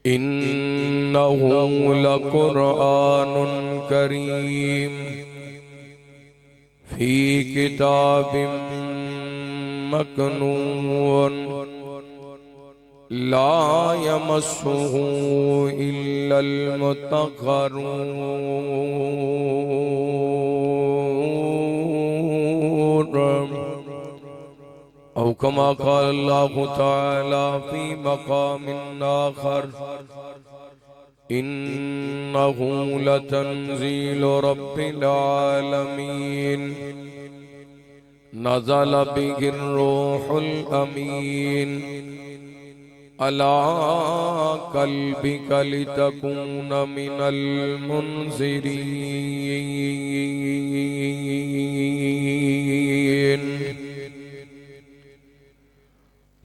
इन्नहु लकुरआनुन करीम फी किताबिम मकनून ला यमस्सुहु इल्लल मुत्तक़ून औ कमा क़ाल अल्लाहु तआला फी मक़ामिन आख़र इन्नहु लतन्ज़ीलु रब्बिल आलमीन नज़ल बिहिर रूहुल अमीन अला क़ल्बिका लितकून मिनल मुन्ज़िरीन।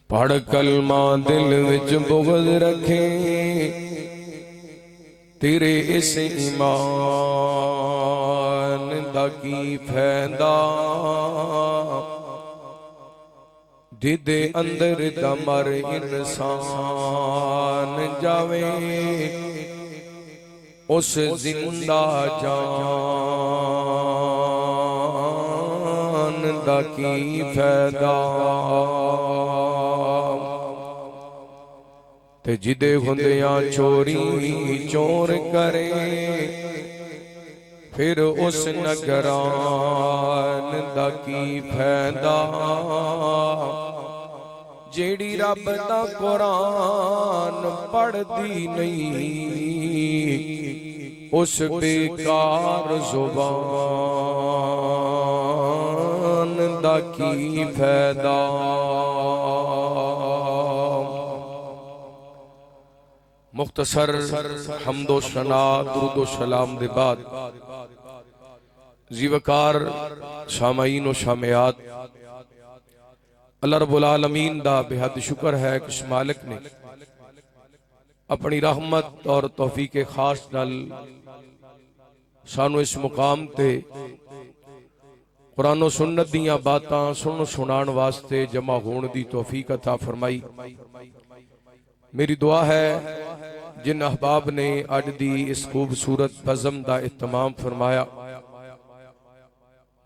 पढ़ कलमा दिल विच बुग़्ज़ रखे तेरे इस ईमान दा की फैदा जिदे अंदर दमर इंसान जावे उस जिंदा जान दा की फैदा ते जिदे हुंदियां चोरी चोर करे फिर उस नगरान दा की फैदा जेड़ी रब दा कुरान पढ़दी नहीं उस बेकार जुबान दा की फैदा। मुख्तसर हम्दो सना दुरूदो सलाम दे बाद जीवकार शामाईन व शामियात अल्लाह रब्बुल आलमीन दा बेहद शुक्र है कि उस मालिक ने अपनी रहमत और तौफीक खास नाल सानू इस मुकाम ते कुरान व सुन्नत दियां बातां सुन सुनाण वास्ते जमा होने दी तौफीक अता फरमाई। मेरी दुआ है जिन अहबाब ने अज दी इस खूबसूरत बज़म दा इत्तमाम फरमाया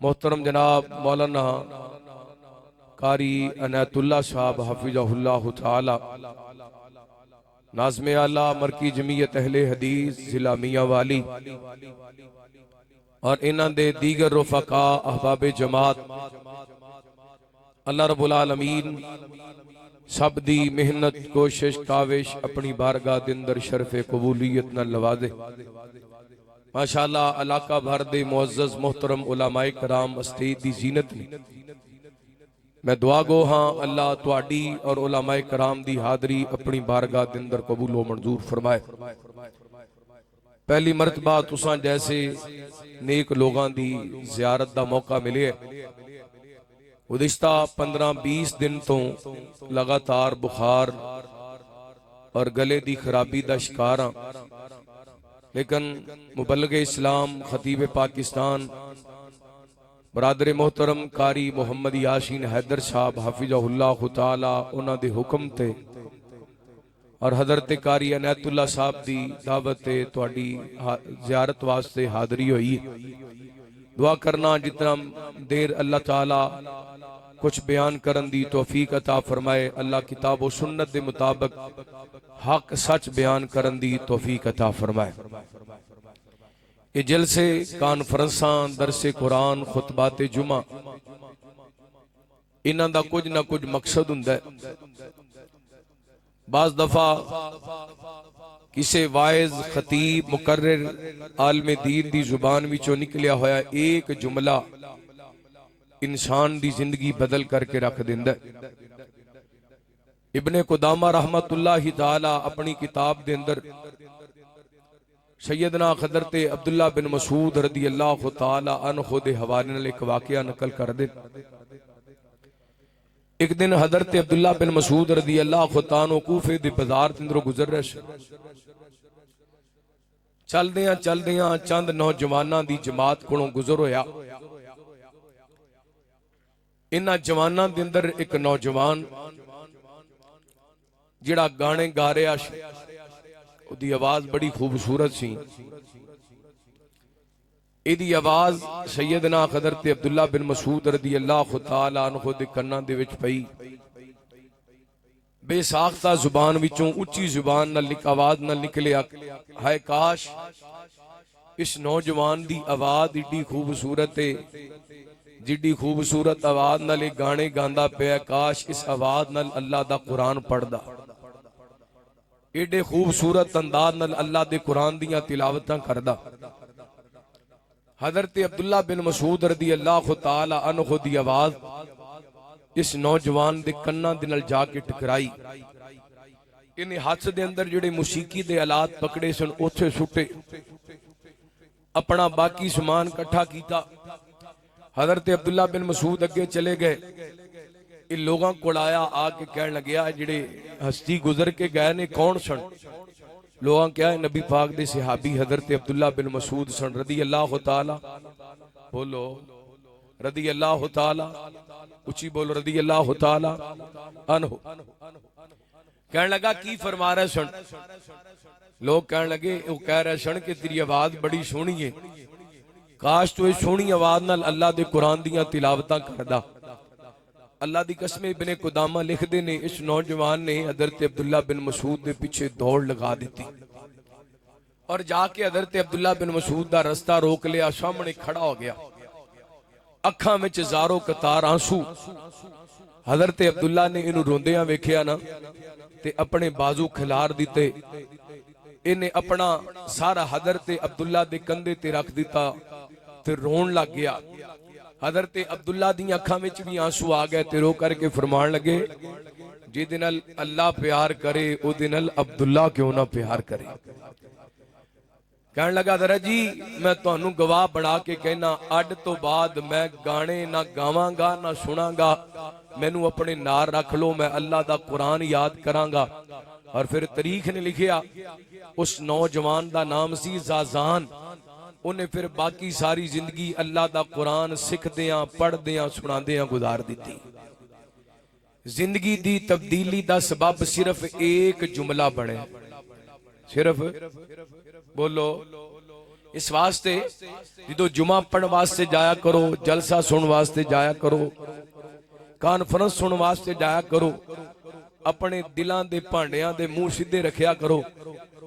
मोहतरम जनाब मौलाना कारी अनायतुल्लाह साहब हफिज़हुल्लाह ताला नाज़्मे आला मरकी जमीयत अहले हदीस जिला मियांवाली और इन्हां दे दीगर रुफ़का अहबाबे जमात अल्लाह रब्बुल आलमीन सब दी मेहनत कोशिश काविश अपनी बारगाह दे अंदर शरफ़े कबूलियत न लवादे। माशाअल्लाह इलाका भर दे मुअज़्ज़ज़ मोहतरम उलमाए कराम अस्तीद दी जीनत ने मैं दुआ गो हाँ अल्लाह तुहाडी और उलमाए कराम दी हादरी अपनी बारगाह दे अंदर कबूल व मंजूर फरमाए। पहली मरतबा तुसां जैसे नेक लोगां दी ज़ियारत दा मौका मिले। गुज़िश्ता 15-20 दिन तो लगातार बुखार और गले दी खराबी दा शिकार हां, लेकिन मुबल्लिग़े इस्लाम खतीब पाकिस्तान बरादर मोहतरम कारी मोहम्मद यासीन हैदर साहब हफिज़हुल्लाह ताला उन्हां दे हुक्म ते और हज़रत कारी अनायतुल्लाह साहब दी दावत ते तुहाडी ज़ियारत वास्ते हाज़री हुई। दुआ करना जितना देर अल्लाह ताला कुछ बयान करन दी तौफीक अता फरमाए, अल्लाह किताब व सुन्नत दे मुताबिक हक सच बयान करन दी तौफीक अता फरमाए। ये जलसे कॉन्फ्रेंसां दरसे कुरान खुतबाते जुमा इन्हां दा कुछ ना कुछ मकसद हुंदा है। बाज़ दफा किसे वाइज खतीब मुकर्रिर आलमे दीन दी जुबान विचों निकलिया होया एक जुमला इंसान दी जिंदगी बदल करके रख दिंदा है। इब्ने कुदामा रहमतुल्लाहि ताला अपनी किताब दे अंदर सैयदना हज़रत अब्दुल्ला बिन मसूद रदी अल्लाह ताला अन्हु दे हवाले नाल एक वाक़या नकल कर दे। एक दिन हज़रत अब्दुल्ला बिन मसूद रदी अल्लाह ताला कूफे दे बाजार दे अंदरों गुजर रहे थे। चलदियां चंद नौजवानां दी जमात कोलों गुजर होया। इन्हां जवानां दे अंदर एक नौजवान जिहड़ा गाने गा रहा सी ਉਹਦੀ आवाज बड़ी खूबसूरत सी। ਇਹਦੀ आवाज सैयदना हज़रत अब्दुल्ला बिन मसूद रदी अल्लाह तआला अन्हु दे कन्नां दे विच पई। बेसाख्ता जुबान विचों उच्ची जुबान नाल आवाज नाल निकलिया, हाय काश इस नौजवान दी आवाज इड्डी खूबसूरत है, जिड्डी खूबसूरत आवाज नाल गाने गांदा पिया, काश इस आवाज नाल अल्लाह दा कुरान पढ़दा। एडे खूबसूरत अंदाज नाल अल्लाह दे कुरान दियां तिलावतां करदा। हजरत अब्दुल्ला बिन मसूद रदी अल्लाह तआला अन्हु दी आवाज इस नौजवान दे कन्नां दे नाल जाके टकराई। इन्हें हाथ दे अंदर जिहड़े मुसीकी दे आलात पकड़े सन उत्थे सुटे, अपना बाकी समान इकट्ठा किया। हजरत अब्दुल्ला बिन मसूद अगे चले गए। इन लोगों को आया, आके कह लग्या जिहड़े हस्ती गुजर के गए ने कौन सन? लोगों क्या है, नबी पाक दे सहाबी हजरत अब्दुल्ला बिन मसूद सन रदी अल्लाह तआला, बोलो रदी अल्लाह तआला, उची बोलो रदी अल्लाह तआला अन्हु। कहने लगा की फरमा रहे सन? लोग कहने लगे, वो कह रहे सन कि तेरी आवाज बड़ी सोहनी है, काश तू इस सोहनी आवाज नाल अल्लाह दे कुरान दियां तिलावतां करदा। अल्लाह दी कसम इब्ने कुदामा लिखदे ने, इस नौजवान ने हजरत अब्दुल्ला बिन मसूद के पीछे दौड़ लगा दी और जाके हजरत अब्दुल्ला बिन मसूद का रास्ता रोक लिया। सामने खड़ा हो गया, अखां विच ज़ारो कतार आंसू। हजरत अब्दुल्ला ने इनू रोंदियां वेखिया ना ते अपने बाजू खिलार दिते। इन्हें अपना सारा हजरत अब्दुल्ला दे कंधे ते रख दिता ते रोन लग गया। हजरत अब्दुल्ला दी अखां विच भी आंसू आ गए ते रो करके फरमान लगे, जिहदे नाल अल्लाह प्यार करे उहदे नाल अब्दुल्ला क्यों ना प्यार करे। कहने लगा, दरा जी मैं तुहानू गवाह बना के कहना, अड तो बाद मैं गाने ना गावांगा ना सुनांगा, मैनू अपने नार रख लो, मैं अल्लाह दा कुरान याद करांगा। और फिर तारीख ने लिखिया उस नौजवान दा नाम सी ज़ाज़ान। उन्हें फिर बाकी सारी जिंदगी अल्लाह दा कुरान सिखदियां पढ़दियां सुनादियां गुजार दी। जिंदगी दी तब्दीली दा सबब सिर्फ एक जुमला बने, सिर्फ बोलो। इस वास्ते जो जुमा पढ़ने वास्ते जाया करो, जलसा सुन वास्ते जाया करो, कॉन्फ्रेंस सुन वास्ते जाया करो, अपने दिलों के भांडियां दे मुंह सीधे रखिया करो,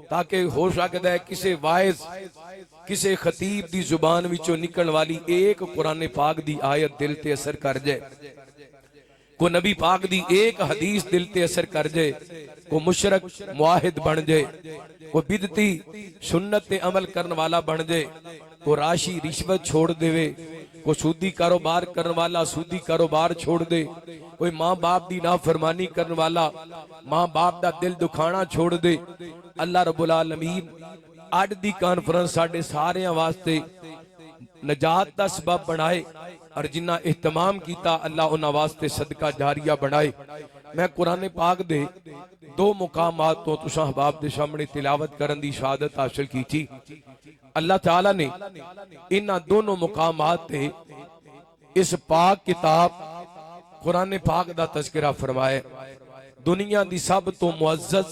ताकि हो सकता है किसी वाइज किसी खतीब की जुबान विचों निकलने वाली एक कुरान पाक की आयत दिल ते असर कर जाए, को नबी पाक दी एक हदीस दिल ते असर कर जाए, को मुशरक मुआहिद बन जाए, को बिदती सुन्नत ते अमल करने वाला बन जाए, को राशि रिश्वत छोड़ देवे, को सूदी कारोबार करने वाला सूदी कारोबार छोड़ दे, कोई माँ बाप की नाफरमानी करने वाला माँ बाप का दिल दुखाना छोड़ दे। अल्लाह रब्बुल आलमीन अज दी कॉन्फ्रेंस साडे सारियां वास्ते नजात का सबब बनाए और जिन्ना एहतमाम किया अल्लाह उन्हां वास्ते सदका जारिया बनाए। मैं कुरान पाक दे दो मुकामात तो तुसां अहबाब दे सामने तिलावत करन दी शहादत हासिल की थी। अल्लाह ताला ने इन्हां दोनों मुकामात ते इस पाक किताब कुरान पाक दा तज़किरा फरमाया। दुनिया दी सब तो मुअज़्ज़ज़,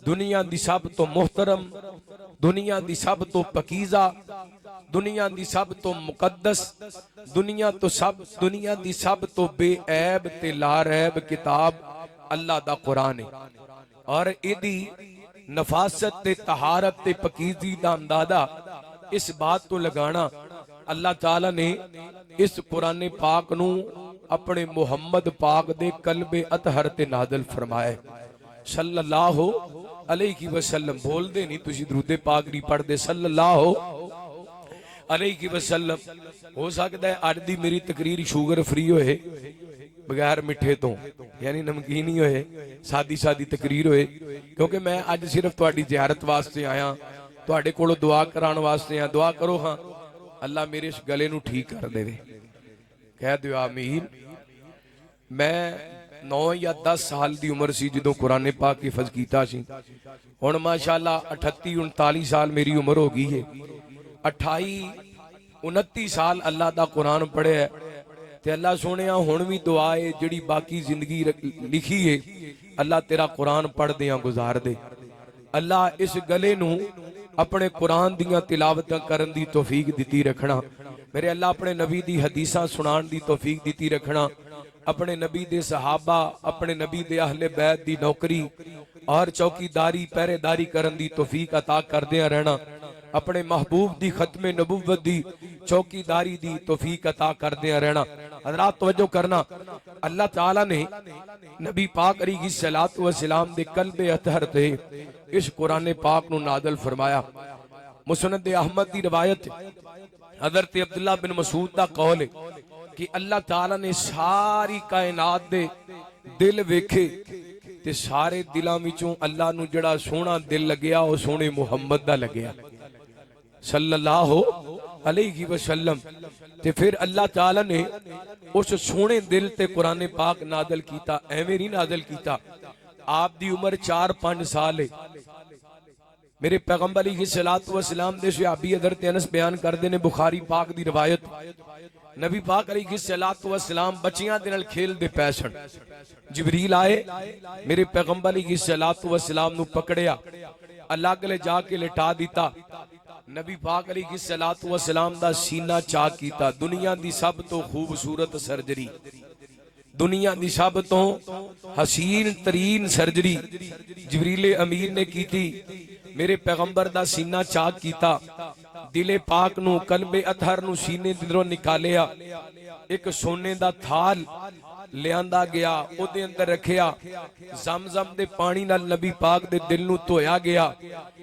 दुनिया दी सब तो मुहतरम, दुनिया दी सब तो पकीज़ा, दुनिया दी सब तो मुकद्दस, दुनिया दी सब तो बेऐब ते लारैब किताब अल्लाह दा कुरान है। और इदी नफासत ते तहारत ते पकीज़ी दा अंदाजा इस बात तो लगाना, अल्लाह ताला ने इस कुरान पाक नू अपने मुहम्मद पाक दे कल्बे अतहर ते नाज़िल फरमाया सल्लल्लाहु अलैहि वसल्लम। बोलदे नहीं तुसी दरूदे पाक नहीं पढ़दे, सल्लल्लाहु अलैहि वसल्लम। हो सकता है अज दी मेरी तकरीर शुगर फ्री होए, बगैर मिठे तो यानी नमकीन ही होए, सादी सादी तकरीर होए, क्योंकि मैं अज सिर्फ तुहाडी ज़ियारत वास्ते आया, तुहाडे कोलों दुआ कराने वास्ते आया। दुआ करो हाँ अल्लाह मेरे इस गले नू ठीक कर देवे, कह दियो आमीन। मैं 9 या 10 साल की उम्र सी जो कुरान पाक हिफज किया सी। हुण माशाअल्लाह 38-39 साल मेरी उम्र हो गई है। 28-29 साल अल्लाह दा कुरान पढ़िया ते अल्लाह सोनिया हुण भी दुआ है जिहड़ी बाकी जिंदगी लिखी है अल्लाह तेरा कुरान पढ़दियां गुजार दे। अल्लाह इस गले नू अपने कुरान दियां तिलावतां करन दी तौफीक दिती रखना। मेरे अल्लाह अपने नबी दी हदीसां सुनान दी तौफीक दिती रखना। अपने नबी दे सहाबा, अपने नबी दे अहले बैत दी नौकरी और चौकीदारी पहरेदारी करन दी तौफीक अता करदे रहना। अपने महबूब दी खत्मे नबुव्वत दी चौकीदारी दी तौफीक अता करदे रहना। हज़रात तवज्जो करना, अल्लाह ताला ने नबी पाक अलैहिस्सलातु वस्सलाम दे कल्बे अतहर ते इस कुरान पाक नू नाज़िल फरमाया। मुस्नद अहमद दी रवायत हज़रत अब्दुल्लाह बिन मसूद दा कौल है कि अल्लाह ताला ने सारी कायनात दे दिल वेखे ते सारे दिलां विचों अल्लाह नू जड़ा सोहना दिल लग्या वो सोहने मुहम्मद दा लग्या सल्लल्लाहु अलैहि वसल्लम। ते फिर अल्लाह ताला ने उस सोहने दिल ते कुरान पाक नाज़िल कीता। एवें नहीं नाज़िल कीता, आप दी उम्र 4-5 साल है। मेरे पैगंबर अलैहिस्सलातु वस्सलाम दे सहाबी हज़रत अनस बयान करदे ने, बुखारी पाक दी रवायत, नबी पाक अलैहिस्सलातु वस्सलाम बच्चियां दे नाल खेलदे पै सन। जिबरील आए, मेरे पैगंबर अलैहिस्सलातु वस्सलाम नू पकड़िया, अलग ले जाके लिटा दिता। नबी पाक अलैहिस्सलातु वस्सलाम दा सीना चाक कीता। दुनिया दी सब तो खूबसूरत सर्जरी, दुनिया दी सब तो हसीन तरीन सर्जरी जिबरील अमीन ने कीती। मेरे पैगंबर दा सीना चाक कीता, दिले पाक नू कल्बे अतहर नू सीने दिलों निकालिया। एक सोने दा थाल लियांदा गया, ओदे अंदर रखिया, ज़मज़म दे पानी नाल नबी पाक दे दिल नू धोया गया।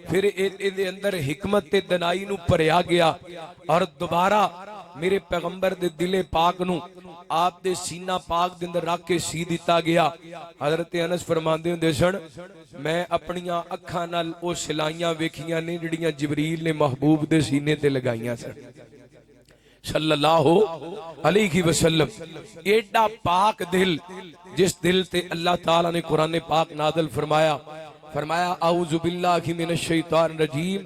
फिर इहदे अंदर हिकमत ते दनाई नू भरिया गया और दोबारा मेरे पैगंबर दे दिले पाक नू आप दे सीना पाक दे अंदर रख के सी दिता गया। हज़रत अनस फरमांदे हुंदे सन, मैं अपनियां अखां नाल ओ सिलाइयां वेखियां ने जिहड़ियां जिबरील ने महबूब दे सीने ते लगाइयां सन सल्लल्लाहु अलैहि वसल्लम। एडा पाक दिल, जिस दिल ते अल्लाह ताला ने कुरान पाक नाज़िल फरमाया, फरमाया औज़ु बिल्लाहि मिनश शैतानिर रजीम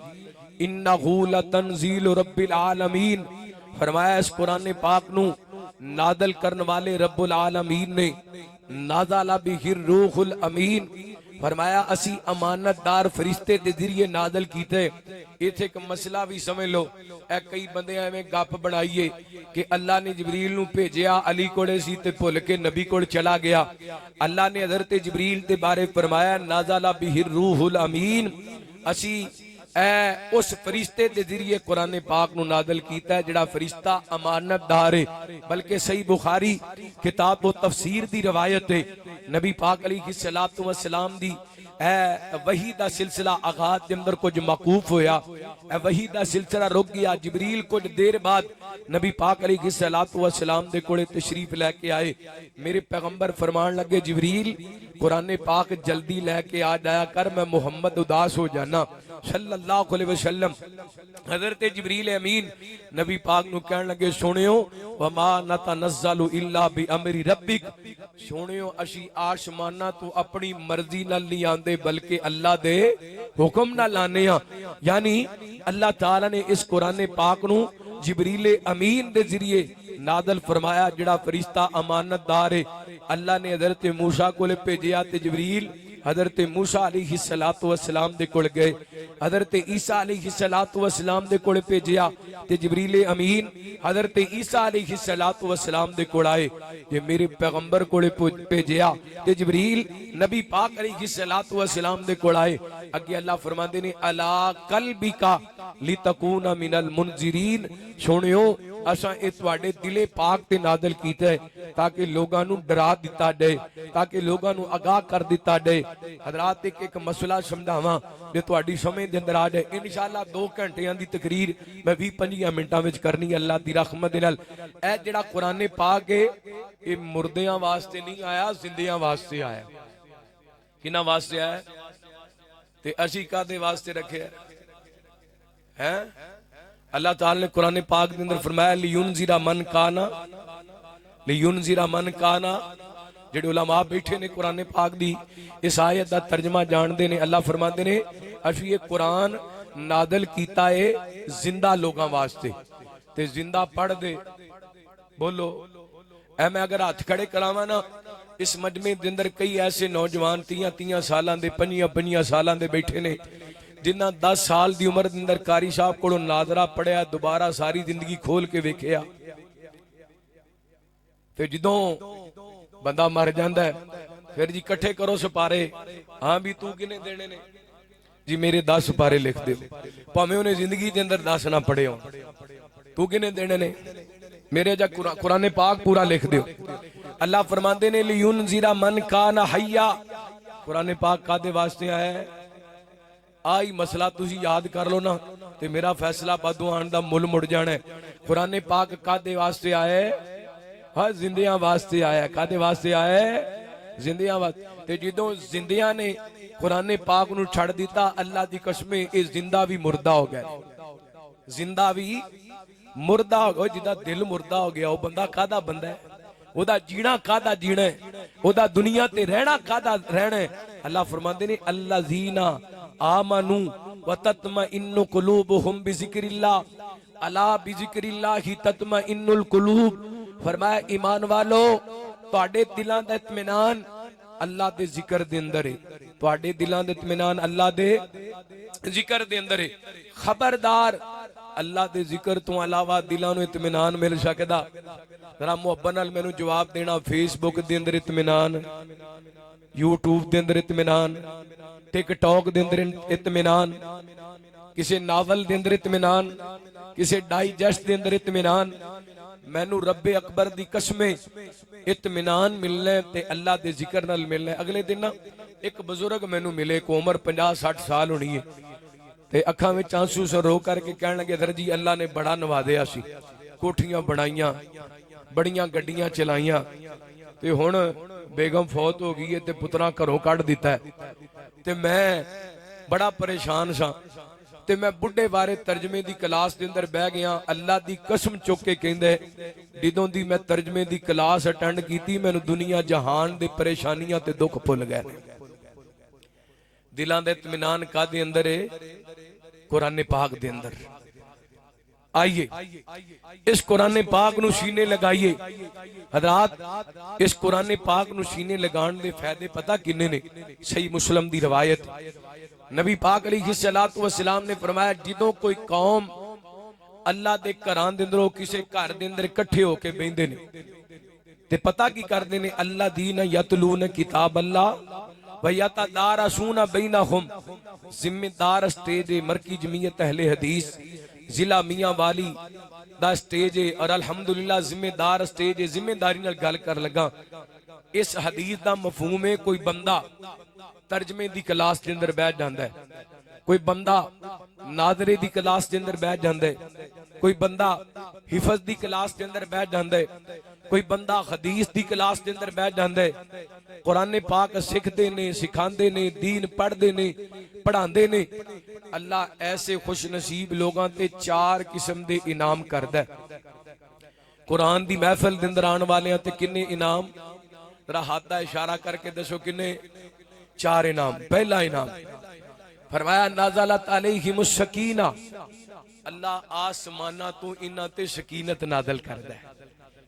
इन्नहु लतंजीलु रब्बिल आलमीन। फरमाया इस कुरान पाक नू नाज़िल करने वाले रब्बुल आलमीन ने नाज़ला बिहिर रूहुल अमीन। फरमाया असी अमानतदार फरिश्ते दे जरिए नाज़िल कीते। इथे एक मसला भी समझ लो, ए कई बंदे एवें गप बनाइए कि अल्लाह ने जिबरील नू भेजिया, अली कोले सी ते भुल के नबी कोल चला गया। अल्लाह ने हज़रत जिबरील दे बारे फरमाया नाज़ला बिहिर रूहुल अमीन। असी उस फरिश्ते दे जरिए कुरान पाक नू नाज़िल कीता है जिहड़ा फरिश्ता अमानतदार है। बल्कि सही बुखारी किताब व तफसीर दी रवायत है, नबी पाक अलैहिस्सलातु वस्सलाम दी वही दा सिलसिला आगाज के अंदर कुछ मकूफ होया, वही दा सिलसिला रुक गया। जिबरील कुछ देर बाद नबी पाक अलैहिस्सलातु वस्सलाम दे कोले तशरीफ लेके आए। मेरे पैगंबर फरमान लगे, जिबरील कुरान पाक जल्दी लेके आ जाया कर, मैं मुहम्मद उदास हो जाना सल्लल्लाहु अलैहि वसल्लम। हज़रत जिबरील अमीन नबी पाक नू कहन लगे, सुनियो वमा नतनज़्ज़लु इल्ला बि अमरि रब्बिक। सुनियो असी आसमाना तो अपनी मर्जी नाल नहीं आंदे बल्कि अल्लाह दे हुक्म नाल आने आ। यानी अल्लाह ताला ने इस कुरान पाक नू जिबरील अमीन दे जरिए नाज़िल फरमाया, जिहड़ा फरिश्ता अमानतदार है। अल्लाह ने हज़रत मूसा कोले भेजिया ते जिबरील हज़रत मूसा अलैहिस्सलातु वस्सलाम दे कोल गए। हज़रत ईसा अलैहिस्सलातु वस्सलाम दे कोल भेजिया ते जिबरील अमीन हज़रत ईसा अलैहिस्सलातु वस्सलाम दे कोल आए। जे मेरे पैगंबर कोले भेजिया ते जिबरील नबी पाक अलैहिस्सलातु वस्सलाम दे कोल आए। अगे अल्लाह फरमांदे ने अला कल्बिका लितकूना मिनल मुनजिरीन। सुनियो असा ए तुहाडे दिले पाक ते नाज़िल कीता है ताकि लोगां नू डरा दिता जाए, ताकि लोगां नू आगाह कर दिता जाए। हज़रात एक मसला समझावां जे तुहाडी समझ दे अंदर आ जाए। इंशाअल्लाह 2 घंटियां दी तकरीर मैं 20-25 मिनटां विच करनी अल्लाह दी रहमत दे नाल। ए जिहड़ा कुरान पाक है ये मुर्दियां वास्ते नहीं आया, जिंदियां वास्ते आया। किना वास्ते आया ते असी कादे वास्ते रखे हैं? अल्लाह ताला ने कुरान पाक के अंदर फरमाया लियुनज़िरा मन काना, लियुनज़िरा मन काना। जेडे उलमा बैठे ने कुरान पाक दी इस आयत दा तर्जमा जानते ने। अल्लाह फरमाते ने असी ये कुरान नाज़िल कीता है जिंदा लोगों वास्ते ते जिंदा पढ़ दे। बोलो ऐ मैं अगर हाथ खड़े करावा ना इस मजमे के अंदर कई ऐसे नौजवान 30 सालों के 25 सालों के बैठे ने जिन्हें 10 साल की उम्र के अंदर कारी साहब को नादरा पढ़िया दोबारा सारी जिंदगी खोल के वेखिया ते जदों बंदा मर जाता है फिर जी इकट्ठे करो सिपारे। हाँ भी तू किने देने ने जी मेरे 10 सिपारे लिख दो भावें उन्हें जिंदगी के अंदर 10 ना पढ़े हो तू किने देने ने मेरे जा कुरान पाक पूरा लिख दो। अल्लाह फरमाते ने लियुनज़िरा मन काना हय्या कुरान पाक कादे वास्ते आया है आई मसला तुसी याद कर लो ना ते मेरा फैसला बादू आने दा मुल मुड़ जाना है। कुरान पाक कादे वास्ते आया है हाँ जिंदियां वास्ते आया कादे वास्ते आया है जिंदियां वास्ते ते जदों जिंदियां ने कुरान पाक नूं छड़ दिता अल्लाह दी कसम ये जिंदा भी मुर्दा हो गया जिंदा भी मुर्दा हो गया जिदा दिल मुर्दा हो गया वो बंदा कादा बंदा है ओदा जीना कादा जीना है ओदा दुनिया ते रहना कादा रहना है। अल्लाह फरमाते ने अल्लज़ीना आमनू व तत्मइन्नु कुलूबुहुम बिज़िक्रिल्लाह अला बिज़िक्रिल्लाहि तत्मइन्नुल कुलूब फरमाया ईमान वालो तुहाडे दिलां दा इत्मीनान अल्लाह दे जिक्र दे अंदर है तुहाडे दिलां दा इत्मीनान अल्लाह दे जिक्र दे अंदर है। खबरदार अल्लाह दे जिक्र तो अलावा दिलां नूं इत्मीनान मिल सकदा जरा मुहब्बत नाल मैनूं जवाब देना फेसबुक दे अंदर इत्मीनान यूट्यूब दे अंदर इत्मीनान टिकटॉक दे अंदर इत्मीनान किसी नावल दे अंदर इत्मीनान किसी डाइजेस्ट दे अंदर इत्मीनान मैनू रब्बे अकबर दी कसम इत्मीनान मिलना ते अल्लाह दे जिक्र नाल मिलना। अगले दिन ना एक बुजुर्ग मैनू मिले को उम्र 50-60 साल होनी है ते अखां विच आंसू से रो करके कहण लगे सर जी अल्लाह ने बड़ा नवादिया सी कोठियां बनाईयां बड़ियां गड्डियां चलाईयां ते हुण बेगम फौत हो गई है ते पुत्रा घरों कढ़ दिता है ते मैं बड़ा परेशान सा ते मैं बुढ़े बारे तर्जमे दी क्लास के अंदर बह गया अल्लाह दी कसम चुक के कहंदे जदों दी मैं तर्जमे दी क्लास अटेंड की मैनू दुनिया जहान दे परेशानियां ते दुख भुल गए दिलां दे इत्मीनान कादे अंदर है कुरान पाक दे अंदर। आइए इस कुरान पाक नू सीने लगाइए हजरात इस कुरान पाक नू सीने लगाने दे फायदे पता किन्ने ने। सही मुस्लिम दी रवायत नबी पाक अलैहिस्सलातु वस्सलाम ने फरमाया जदों कोई कौम अल्लाह दे घरां दे अंदरों किसी घर दे अंदर इकट्ठे होके बैठे ने ते पता की करते ने अल्लाह दीन यतलून किताब अल्लाह वयतदारसूना बैनहुम जिम्मेदार स्टेज मरकी जमीयत अहले हदीस जिला मियां वाली दा स्टेज है और अल्हम्दुलिल्लाह जिम्मेदार स्टेज है जिम्मेदारी नाल गल कर लगा। इस हदीस दा मफहूम है कोई बंदा तर्जमे दी क्लास के अंदर बैठ जाता है कोई बंदा नादरे दी क्लास के अंदर बैठ जाता है कोई बंदा हिफज दी क्लास के अंदर बैठ जाता है कोई बंदा हदीस दी क्लास के अंदर बैठ जाता है कुरान पाक सीखते ने सिखाते ने दीन पढ़ते ने पढ़ाते ने। अल्लाह ऐसे खुश नसीब लोगों ते 4 किस्म के इनाम करदा है। कुरान दी महफिल दे अंदर आने वाले ते किन्ने इनाम जरा हाथ दा इशारा करके दसो किन्ने 4 इनाम। पहला इनाम फरमाया नाज़लत अलैहिमुस सकीना अल्लाह आसमाना तो इन्हां ते सकीनत नादल करदा है।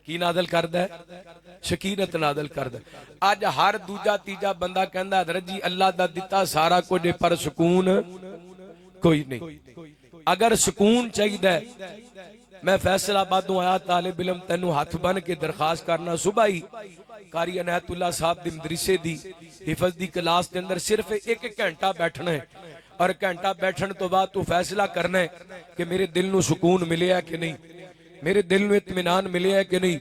की नादल करदा है सकीनत नादल करदा। अज हर दूजा तीजा बंदा कहंदा हज़रत जी अल्लाह दा दिता सारा कुछ पर सुकून कोई नहीं। अगर सुकून चाहिए मैं फैसलाबादों आया तालिब इल्म तेनू हाथ बन के दरखास्त करना सुबह ही कारी अनायतुल्लाह साहब दी मदरसे दी हिफज दी क्लास के अंदर सिर्फ 1 घंटा बैठना है और घंटा बैठने तो बाद तू फैसला करना है कि मेरे दिल नू सुकून मिले है कि नहीं मेरे दिल नू इत्मीनान मिले है कि नहीं।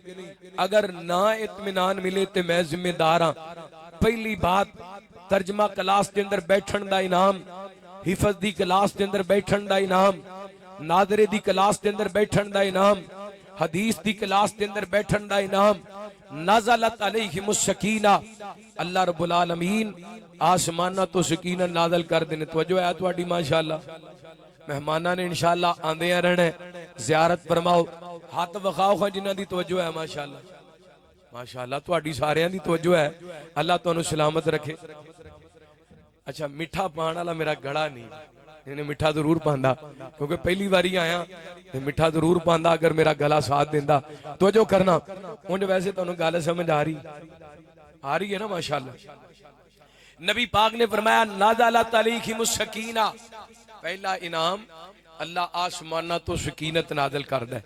अगर ना इत्मीनान मिले तो मैं जिम्मेदार हाँ। पहली बात तर्जमा क्लास के अंदर बैठन दा इनाम हिफज दी क्लास के अंदर बैठन दा इनाम नादरे दी क्लास के अंदर बैठन दा इनाम हदीस दी क्लास के अंदर बैठन दा इनाम नाज़लत अलैहिमुस सकीना अल्लाह रब्बुल आलमीन आसमाना तो सकीना नाज़िल कर देने। तवज्जो है तुहाडी माशाअल्लाह मेहमानां ने इंशाअल्लाह आंदे रहना ज़ियारत फरमाओ हाथ वखाओ जिन्हां दी तवज्जो है माशाअल्लाह माशाअल्लाह तुहाडी सारियां दी तवज्जो है अल्लाह तुहानू सलामत रखे। अच्छा मिठा पान वाला मेरा गड़ा नहीं इन्हें मिठा जरूर पांदा क्योंकि पहली बारी आया तो मिठा जरूर पांदा अगर मेरा गला साथ देंदा तवज्जो करना उन्हें वैसे तुहानू गल समझ आ रही आ रही है ना माशाल्लाह। नबी पाक ने फरमाया नाज़ला तलैहिम सकीना, पहला इनाम अल्लाह आसमाना तो सकीनत नाज़िल करदा है।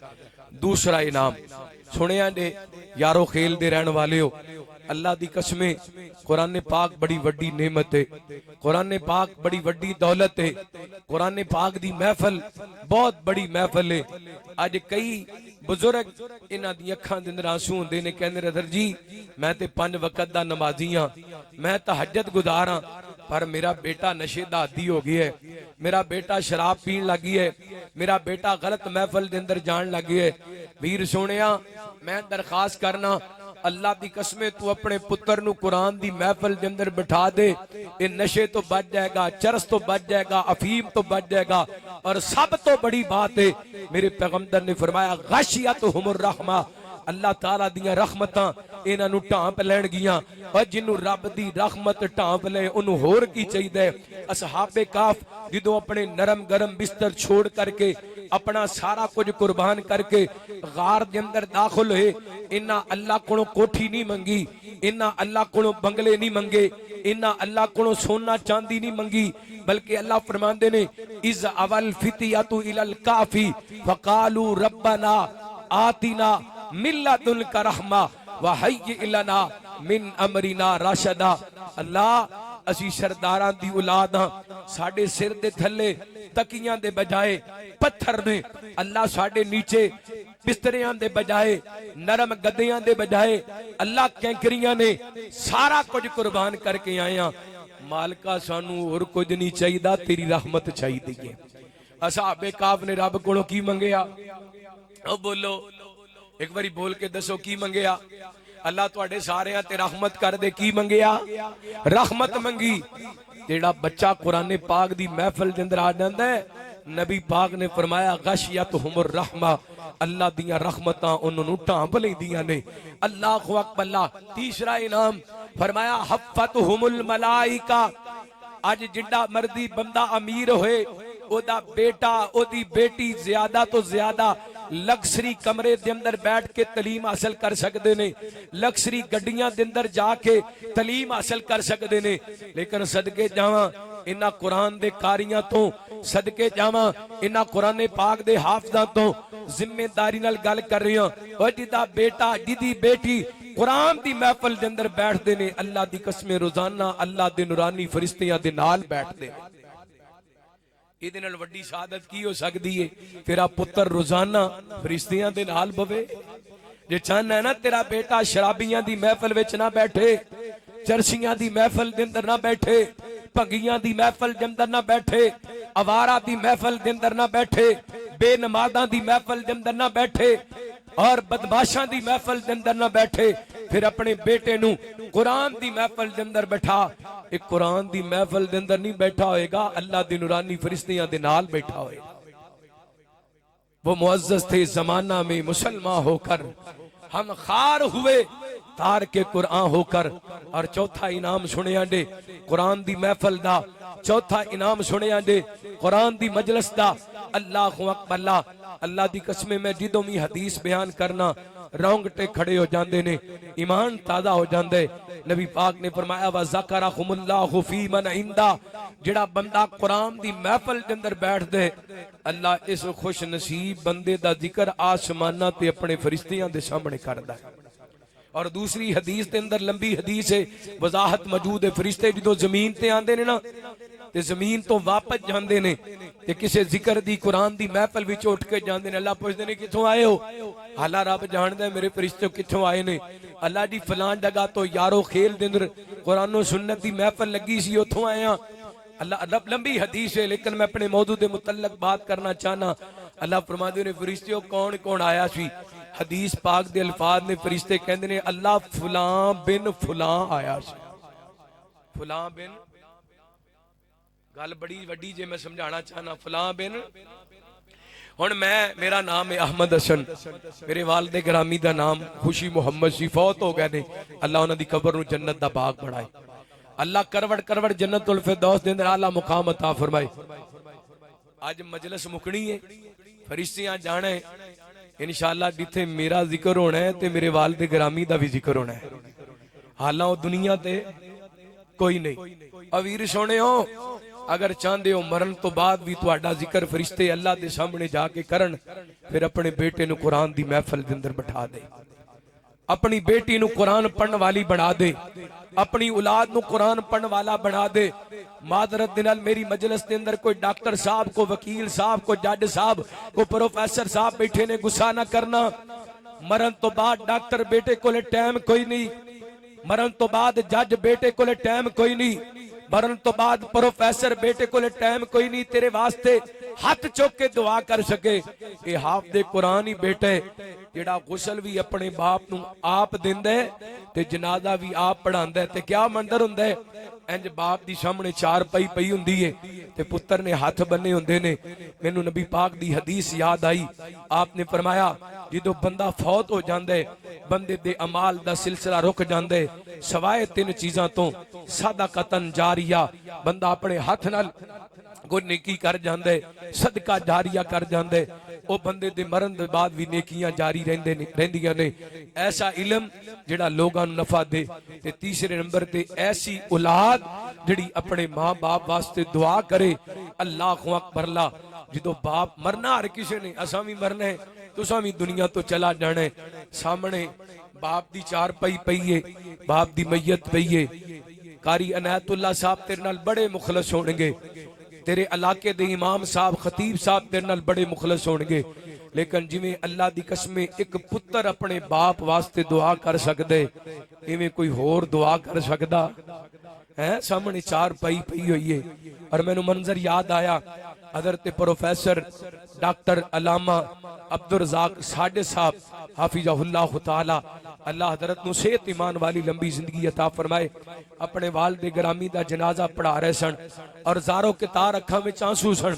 दूसरा इनाम सुनिया ने यारो खेल दे रहने वाले हो, अल्लाह दी कसमें कुरान पाक बड़ी वड्डी नेमत है, कुरान पाक बड़ी वड्डी दौलत है, कुरान पाक दी महफल बहुत बड़ी महफल है। अज कई बुजुर्ग इन्हां दी अखां दे अंदर आंसू हुंदे ने, कहंदे ने जी मैं ते 5 वक्त दा नमाजी हां, मैं तहज्जुद गुजार हां, पर मेरा बेटा नशे दा आदी हो गया है, मेरा बेटा शराब पीन लग गया है, मेरा बेटा गलत महफल दे अंदर जान लग गया है। वीर सोनिया मैं दरखास्त करना, अल्लाह दी कसमें तू अपने पुत्र नु कुरान दी महफल दे अंदर बिठा दे, ये नशे तो बच जाएगा, चरस तो बच जाएगा, अफीम तो बच जाएगा। और सब तो बड़ी बात है, मेरे पैगंबर ने फरमाया गशियतहुमुर रहमा, अल्लाह ताला दियां रहमतां इन्हां नु ढांप लैण गियां। और जिन्नू रब दी रहमत ढांप ले उन्हू होर की चाहिए। असहाबे काफ जिदों अपने नरम गरम बिस्तर छोड़ करके अपना सारा कुछ कुर्बान करके गार दे अंदर दाखिल हुए, इन्ना अल्लाह कोलों कोठी नहीं मंगी, इन्ना अल्लाह कोलों बंगले नहीं मंगे, इन्ना अल्लाह कोलों सोना चांदी नहीं मंगी, बल्कि अल्लाह फरमांदे ने इज अवल फितियतु इलल काफी फकालू रब्बना आतिना मिल्लतुल रहमा व हय्य लना मिन अमरिना रशदा। अल्लाह असी सरदारां दी औलाद हां, साडे सिर दे थल्ले तकियां दे बजाए पत्थर ने, अल्लाह साडे नीचे बिस्तरियां दे बजाए नरम गद्दियां दे बजाए अल्लाह कैंकरियां ने, सारा कुछ कुर्बान करके आए हां। मालका सानू होर कुछ नहीं चाहिदा, तेरी रहमत चाहिदी है। असहाबे काफ ने रब कोलों की मंगया? ओ बोलो एक बारी बोल के दसो की मंगया? अल्लाह तुहाडे सारियां ते रहमत कर दे, की मंगया? रहमत मंगी। जेड़ा बच्चा कुरान पाक दी महफिल दे अंदर आ जांदा है, नबी पाक ने फरमाया गशियतहुमुर रहमा, अल्लाह दियां रहमतां उन्हां नू ढांप लैंदियां ने। अल्लाहु अकबर। तीसरा इनाम फरमाया हफ़्फ़तहुमुल मलाइका, अज जिड्डा मर्दी बंदा अमीर होए, ओदा बेटा ओदी बेटी ज्यादा तो ज्यादा लग्जरी कमरे दे अंदर बैठ के तलीम हासिल कर सकते ने, लग्जरी गड्डियां दे अंदर जाके तलीम हासिल कर सकते ने। लेकिन सदके जावां इन्हां कुरान दे कारियां तो, सदके जावां इन्हां कुरान पाक दे हाफिजां तो जिम्मेदारी नाल गल कर रही हां। और जिदा बेटा जिदी बेटी कुरान दी महफिल दे अंदर बैठदे ने, अल्लाह दी कसमें रोजाना अल्लाह दे नूरानी फरिश्तियां दे नाल बैठदे ने। इहदे नाल वड्डी शहादत की हो सकदी है? तेरा पुत्र रोजाना फरिश्तियां दे नाल बवे। जे चाहना है ना तेरा बेटा शराबियां दी महफिल विच ना बैठे, चरसियां दी महफिल दे अंदर ना बैठे, भंगियां दी महफिल दे अंदर ना बैठे, अवारा दी महफिल दे अंदर ना बैठे, बेनमाज़ां दी महफिल दे अंदर ना बैठे और बदमाशां दी महफिल दे अंदर ना बैठे, फिर अपने बेटे नू कुरान दी महफिल दे अंदर बैठा। एक कुरान दी महफिल दे अंदर नहीं बैठा होएगा, अल्लाह दी नूरानी फरिश्तियां दे नाल बैठा होएगा। वो मुअज़्ज़ज़ थे जमाना में मुसलमान होकर, हम खार हुए तार के कुरान होकर। और चौथा इनाम सुनिया दे कुरान दी महफिल दा, चौथा इनाम सुनिया दे कुरान दी मजलिस दा। अल्लाहु अकबर। अल्लाह दी कसमें मैं जिदों भी हदीस बयान करना रोंगटे खड़े हो जाते ने, ईमान ताजा हो जाता है। नबी पाक ने फरमाया व ज़करहुमुल्लाहु फी मन इंदा, जेड़ा बंदा कुरान दी महफिल दे अंदर बैठ दे, अल्लाह इस खुश नसीब बंदे दा जिक्र आसमाना ते अपने फरिश्तियां दे सामने करदा है। और दूसरी हदीस के अंदर लंबी हदीस है, वजाहत मौजूद है, फरिश्ते जो जमीन ते आंदे ने ना ते जमीन तो वापस जाते ने ते किसी जिक्र दी कुरान दी महफिल विच उठ के जाते ने। अल्लाह पुछदे ने किथों आए हो? हाला रब जानदा है मेरे फरिश्ते किथों आए ने। अल्लाह दी फलान जगह तो यारो खेल दे अंदर कुरान सुन्नत दी महफिल लगी सी, उथों आए हां। अल्लाह लंबी हदीस है, लेकिन मैं अपने मौजू दे मुतल्लक बात करना चाहना। अल्लाह फरमाते ने फरिश्ते कौन कौन आया सी? हदीस पाक दे अल्फाज ने फरिश्ते कहंदे ने अल्लाह फलां बिन फलां आया सी। फलां बिन, गल बड़ी वड्डी जे मैं समझाना चाहना। फलां बिन, हुण मैं, मेरा नाम है अहमद हसन, मेरे वालिद गिरामी दा नाम खुशी मुहम्मद सी, फौत हो गए ने। अल्लाह उन्हां दी कब्र नूं जन्नत दा बाग बनाए, अल्लाह करवड़ करवड़ जन्नतुल फिरदौस दे अंदर आला मुकाम अता फरमाए। अज मजलिस मुकनी है, फरिश्तियां जाना है इंशाअल्लाह, जिथे मेरा जिक्र होना है ते मेरे वालिद गिरामी दा भी जिक्र होना है। हालां दुनिया ते कोई नहीं। अवीर सोने हो, अगर चाहते हो मरण तो बाद भी तुहाडा जिक्र फरिश्ते अल्लाह के सामने जाके करन, फिर अपने बेटे नूं कुरान दी महफिल दे अंदर बिठा दे, अपनी बेटी नूं कुरान पढ़न वाली बना दे, अपनी औलाद नूं कुरान पढ़न वाला बना दे। मादरत दे नाल मेरी मजलिस के अंदर कोई डॉक्टर साहब, को वकील साहब, को जज साहब, को प्रोफेसर साहब बैठे ने, गुस्सा ना करना। मरण तो बाद डॉक्टर बेटे कोले टाइम कोई नहीं, मरण तो बाद जज बेटे कोले टाइम कोई नहीं, मरण तो बाद प्रोफेसर बेटे कोले टाइम कोई नहीं तेरे वास्ते हाथ चुक के दुआ कर सके। ये हाफिज़ कुरान ही बेटे जेड़ा गुसल भी अपने बाप नूं आप दिंदा है ते जनाजा भी आप पढ़ांदा है, ते क्या मंदर हुंदा है, इंज बाप दी सामने चार पई पई हुंदी है ते पुत्र ने हाथ बन्ने हुंदे ने। मैनू नबी पाक दी हदीस याद आई, आपने फरमाया जो बंदा फौत हो जाता है, बंदे दे अमाल दा सिलसिला रुक जाता है सवाए तीन चीज़ां तो, सदक़तन जारिया, बंदा अपने हाथ नाल कोई नेकी कर जाता है, सदका जारिया कर जाता है, वो बंदे दे मरण दे बाद भी नेकियां जारी रहिंदियां ने। ऐसा इलम जिहड़ा लोगां नूं नफा दे, ते तीसरे नंबर ते ऐसी औलाद जिहड़ी अपने मां बाप वास्ते दुआ करे। अल्लाहु अकबर ला, जो बाप मरना हर किसी ने, असां भी मरना है, तुसां भी दुनिया तो चला जाना है। सामने बाप दी चार पई पई है, बाप दी मैयत पई है। कारी अनायतुल्ला साहब तेरे नाल बड़े मुखलस होणगे, तेरे इलाके दे इमाम साहब खतीब साहब तेरे नाल बड़े मुखलस होणगे, लेकिन जिवें अल्लाह दी कसम एक पुत्र अपने बाप वास्ते दुआ कर सकदे, इवें कोई होर दुआ कर सकदा है? सामने चार पई पई हुई है। और मैनू मंजर याद आया, हज़रत प्रोफेसर डॉक्टर अलामा अब्दुल रज़ाक साडे साहब हाफिज़हुल्लाह ताला, अल्लाह हजरत नूं सेहत ईमान वाली लंबी जिंदगी अता फरमाए, अपने वालिद गिरामी दा जनाजा पढ़ा रहे सन और ज़ारो के तार अखां विच आंसू सन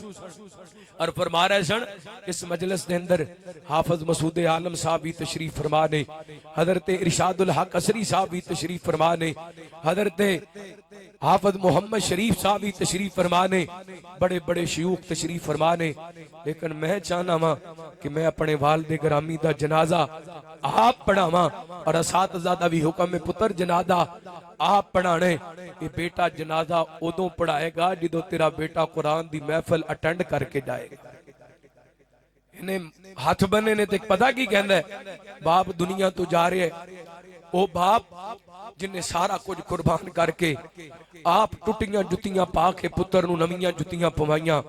और फरमा रहे सन। इस मजलिस के अंदर हाफिज मसूद आलम साहब भी तशरीफ फरमा ने, हजरत इरशादुल हक असरी साहब भी तशरीफ फरमा ने, हजरत हाफिज मोहम्मद शरीफ साहब भी तशरीफ फरमा ने, बड़े बड़े शयूख तशरीफ फरमा ने। लेकिन मैं चाहना वा कि मैं अपने वालिद गिरामी दा जनाजा आप पढ़ावा और असातिज़ा दा भी हुक्म है पुत्र जनाजा आप पढ़ाने। ये बेटा जनाजा उदों पढ़ाएगा जो तेरा बेटा कुरान दी महफिल अटेंड करके जाएगा। इन्हें हाथ बने ने ते पता की कहंदा है, बाप दुनिया तो जा रहे है, वो बाप जिन्हें सारा कुछ कुर्बान करके आप टुटियां जुतियां पा के पुत्र नूं नवीं जुतियां पवाइयां,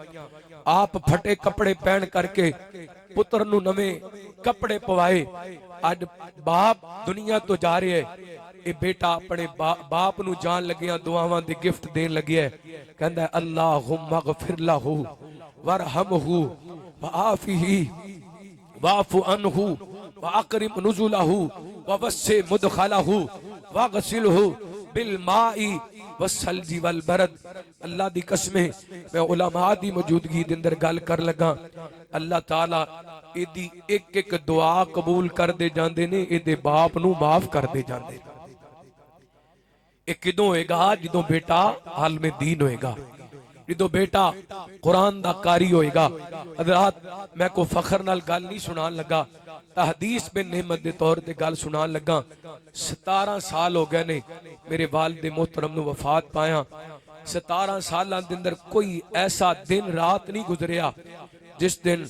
आप फटे कपड़े पहन करके पुत्र नूं नवें कपड़े पवाए। अज बाप दुनिया तो जा रहे है, ये बेटा अपने बाप नूं जान लगिया दुआवां दे गिफ्ट देन लगिया, कहंदा अल्लाहुम्मा गफिर लहू वरहमहू वआफिही वाफु अन्हु वअकरिम नुजुलहू ववस्सि मुदखलहू वगसिलहू बिल माई वसल्जी वल बरद। अल्लाह दी कसमें मैं उलमा दी मौजूदगी दे अंदर गल कर लगा, अल्लाह ताला इदी एक एक दुआ कबूल कर दे जांदे ने, इहदे बाप नूं माफ कर दे जांदे। ये किदों होएगा? जदों बेटा आलमे दीन होएगा, जो बेटा कुरान दा कारी होएगा। हज़रात मैं को फखर नाल गल नहीं सुनान लगा, हदीस बिन नेमत दे तौर ते गल सुनान लगा। 17 साल हो गए ने मेरे वालिद मोहतरम नूं वफात पाया। 17 सालां दे अंदर कोई ऐसा दिन रात नहीं गुजरिया जिस दिन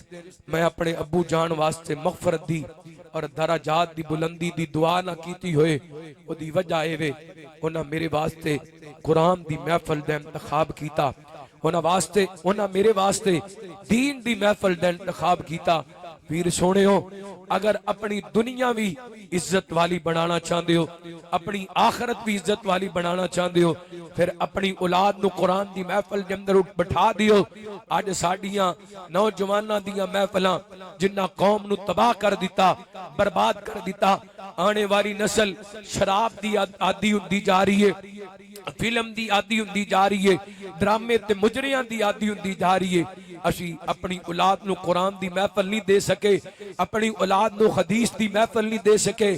मैं अपने अब्बू जान वास्ते मगफरत दी और दराजात दी बुलंदी दी दुआ ना कीती होए। ओदी वजह ए वे उन्हां मेरे वास्ते कुरान दी महफिल दा इंतखाब कीता, उन्हां वास्ते उन्हां मेरे वास्ते दीन दी महफिल दा इंतखाब कीता। वीर सोने हो, अगर अपनी दुनिया भी इज्जत वाली बनाना चाहते हो, अपनी आखरत भी इज्जत वाली बनाना चाहते हो, फिर अपनी औलाद नूं कुरान दी महफिल दे अंदर बिठा दियो। अज साडियां नौजवानां दियां महफिलां जिन्ना कौम नूं तबाह कर दिता, बर्बाद कर दिता, आने वाली नस्ल शराब दी आदी हुंदी जा रही है, फिल्म दी आदी हुंदी जा रही है, ड्रामे ते मुजरियां दी आदी हुंदी जा रही है। असी अपनी औलाद नूं कुरान दी महफिल नहीं दे सके, अपनी औलाद नूं हदीस दी महफिल नहीं दे सके।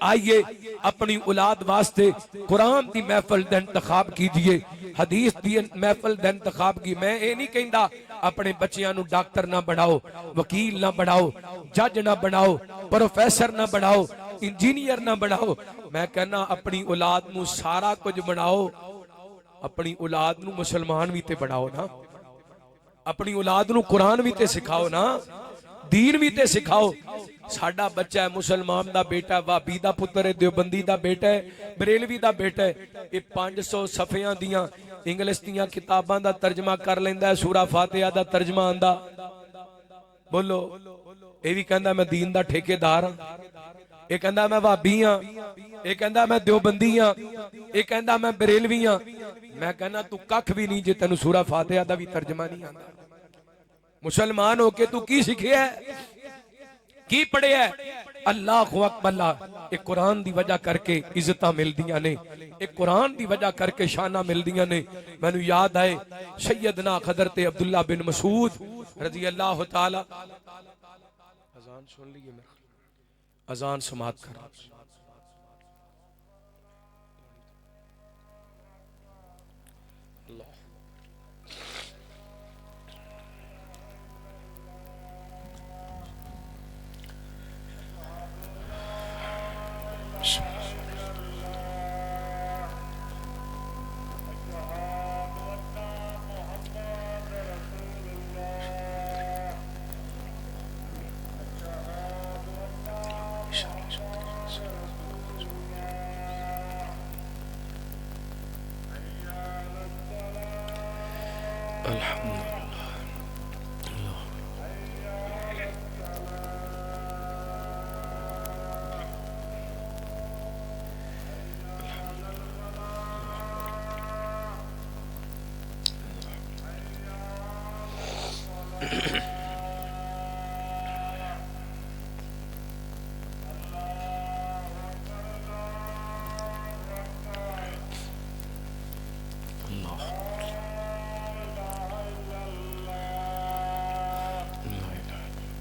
आइए अपनी औलाद वास्ते कुरान दी महफिल दा इंतखाब कीजिए, हदीस दी महफिल दा इंतखाब की। मैं ये नहीं कहंदा अपने बच्चियां नूं डॉक्टर ना बनाओ, वकील ना बनाओ, जज ना बनाओ, प्रोफेसर ना बनाओ, इंजीनियर ना बनाओ। मैं कहना अपनी औलाद नू सारा कुछ बनाओ, अपनी औलाद नू मुसलमान भी ते बनाओ ना, अपनी औलाद नू कुरान भी ते सिखाओ ना, दीन भी ते सिखाओ। साडा बच्चा है मुसलमान दा बेटा है, भाबी दा पुत्र है, देवबंदी दा बेटा है, बरेलवी दा बेटा है। ये 500 सफियां दियां इंग्लिश दियां किताबां दा तर्जमा कर लेंदा है, सूरा फातिहा दा तर्जमा आंदा। बोलो, ये भी कहंदा मैं दीन दा ठेकेदार हां, ये कहंदा मैं भाबी हां, ये कहंदा मैं देवबंदी हां, ये कहंदा मैं बरेलवी हां। मैं कहना तू कख भी नहीं जे तेनू सूरा फातिहा दा भी तर्जमा नहीं आंदा। मुसलमान होके तू की सीखिया है, की पढ़िया है? अल्लाह अकबर। एक कुरान दी वजह करके इज्जत मिलदियां ने, एक कुरान दी वजह करके शाना मिलदियां ने। मैनू याद आए सैयदना हजरत अब्दुल्ला बिन मसूद रजी अल्लाह तआला। अजान सुन लीजिए, मेरा अजान समाप्त कर।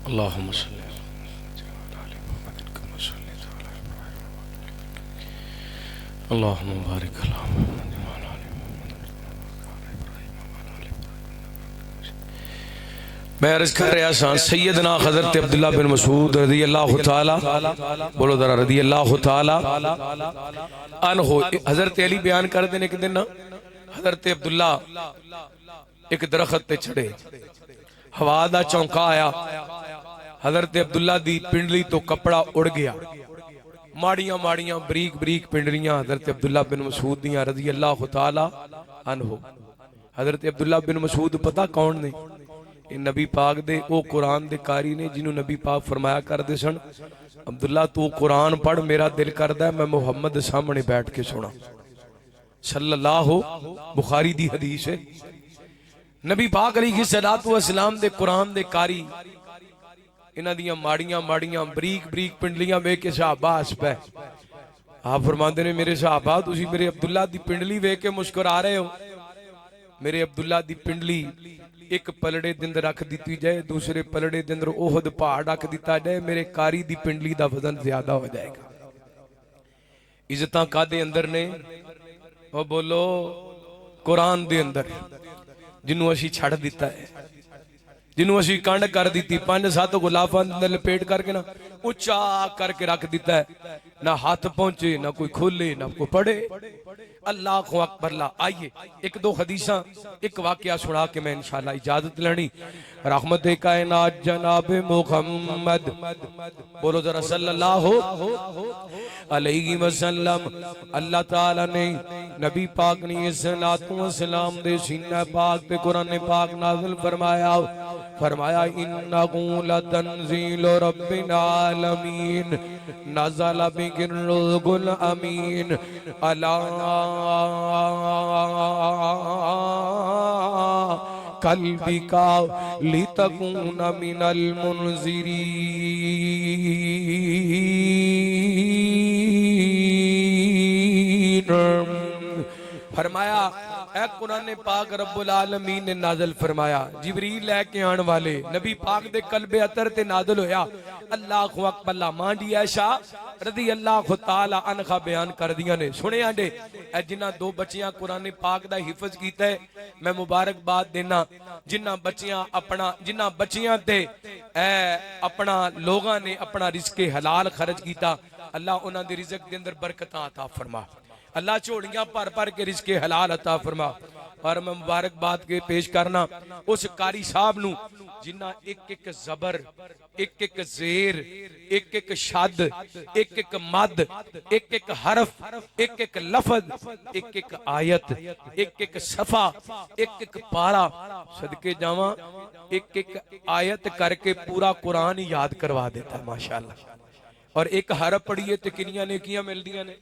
अल्लाहुम्मा सल्ली अला मुहम्मद कमा सल्लैता अला इब्राहीम अल्लाहुम्मा बारिक अला मुहम्मद व अला आलि मुहम्मद कमा इब्राहीम व अला आलि इब्राहीम। मैं अर्ज कर रहा था सैयदना हजरत अब्दुल्ला बिन मसूद रज़ी अल्लाह तआला, बोलो जरा रज़ी अल्लाह तआला अन्हु। हजरत अली बयान कर देने एक दिन हजरत अब्दुल्ला एक दरख्त ते चढ़े, हवा दा चौंका आया, हजरत अब्दुल्ला दी पिंडली तो कपड़ा उड़ गया। माड़ियां माड़ियां बरीक बरीक पिंडलियां हजरत अब्दुल्ला बिन मसूद दियां रज़ी अल्लाह तआला अन्हु। हजरत अब्दुल्ला बिन मसूद पता कौन ने? ये नबी पाक दे ओ कुरान दे कारी ने जिन्हों नबी पाक फरमाया करदे सन, अब्दुल्ला तू कुरान पढ़, मेरा दिल करदा है मैं मुहम्मद दे सामने बैठ के सुना। सल्लल्लाहु, बुखारी दी हदीस है। नबी पाक अलैहिस्सलातु वस्सलाम दे कुरान दे कारी इन्हां दियां माड़ियां माड़ियां बरीक बरीक पिंडलियां वेख के सहाबा हस पै। आप फरमाते ने मेरे सहाबा तुसी मेरे अब्दुल्ला दी पिंडली वेख के मुस्कुरा रहे हो। मेरे अब्दुल्ला दी पिंडली एक पलड़े दे अंदर रख दी जाए, दूसरे पलड़े दे अंदर ओहद पहाड़ रख दिता जाए, मेरे कारी दी पिंडली दा वजन ज्यादा हो जाएगा। इज्जतां कादे अंदर ने? ओ बोलो, कुरान दे अंदर, जिन्हों असी छड़ दिता है, जिन्हों असी कंड कर दी, 5-7 गुलाफां अंदर लपेट करके ना उच्चा करके रख दिता है, ना हाथ पहुंचे, ना कोई खोले, ना कोई पढ़े। अल्लाह को अकबर ला। आइए एक दो हदीसा एक वाकया सुना के मैं इंशाल्लाह इजाजत लेनी। रहमत कायनात जनाब मुहम्मद, बोलो जरा सल्लल्लाहु अलैहि वसल्लम। अल्लाह ताला ने नबी पाक ने सल्लल्लाहु अलैहि वसल्लम दे सीना पाक पे कुरान पाक नाज़िल फरमाया, फरमाया इन्नहु लतंज़ीलु रब्बिल आलमीन नज़ल बिहिर रूहुल अमीन अला कल्बिका लितकूना मिनल मुनज़िरीन। फरमाया ऐ कुरान पाक रब्बुल आलमीन ने नाज़िल फरमाया, जिबरील लेके आने वाले नबी पाक दे कल्बे अतर ते नाज़िल होया। अल्लाह को अकबर। मां दी आयशा रज़ी अल्लाह तआला अन्हा बयान कर दियां ने, सुने आंडे ए जिन्हां 2 बच्चियां कुरान पाक दा हिफज कीता है, मैं मुबारकबाद देना। जिन्हां बच्चियां ते अपना लोगां ने अपना रिज़्क़े हलाल खर्च कीता, अल्लाह उन्हां दे रिज़्क दे अंदर बरकतां अता फरमा, अल्लाह झोलियां भर भर के रिज़्क़े हलाल अता फरमा। और मैं मुबारकबाद के पेश करना उस कारी साहब नू जिन्ना एक एक जबर, एक एक जेर, एक एक शद, एक एक मद, एक एक हरफ, एक एक लफज, एक एक आयत, एक एक सफा, एक एक पारा, सदके जावा एक एक आयत करके पूरा कुरान याद करवा देता है माशाअल्लाह। और एक हरफ पढ़िए तो किनियां नेकियां मिलदियां ने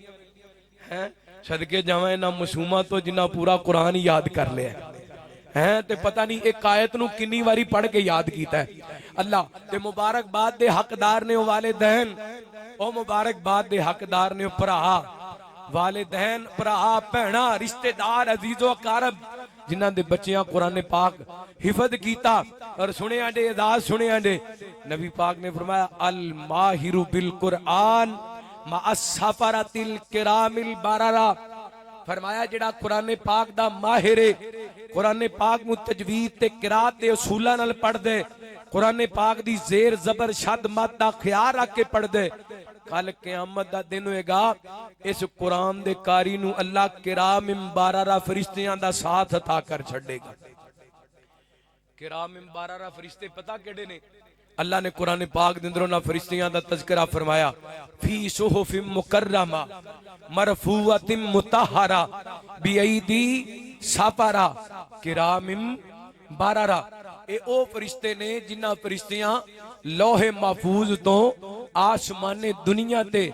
हैं। सदके जावा इन्हां मासूमां तो जिन्ना पूरा कुरान याद कर लिया है, ते पता नहीं एक आयत नू किन्नी वारी पढ़ के याद कीता है। अल्लाह ते मुबारकबाद दे हकदार ने वालिदैन, ओ मुबारकबाद दे हकदार ने भरा, वालिदैन भरा भैणा रिश्तेदार अजीजो अकारब जिन्हां दे बच्चियां कुरान पाक हिफज कीता और सुनिया दे एजाज सुनिया दे। नबी पाक ने फरमाया अल माहिरु बिल कुरान मा अस्सफरतिल किरामिल बरारा, फरमाया जेड़ा कुरान पाक दा माहिर है, कुरान पाक नू तजवीद ते किरात दे उसूलां नाल पढ़ दे, कुरान पाक दी जेर जबर शद मद दा ख्याल रख के पढ़ दे, कल क़यामत दा दिन होएगा इस कुरान दे कारी नू अल्लाह किराम बारारा फरिश्तियां दा साथ अता कर छड़ेगा। किराम बारारा फरिश्ते पता केड़े ने? अल्लाह ने कुरान पाक दे अंदर उन्हां फरिश्तियां दा तज़किरा फरमाया फी सुहुफिम मुकर्रमा मरफूअतिम मुतहहरा बिअयदी सफरा किरामिम बारारा। ए ओ फरिश्ते ने जिन्हां फरिश्तियां लोहे महफूज तो आसमाने दुनिया ते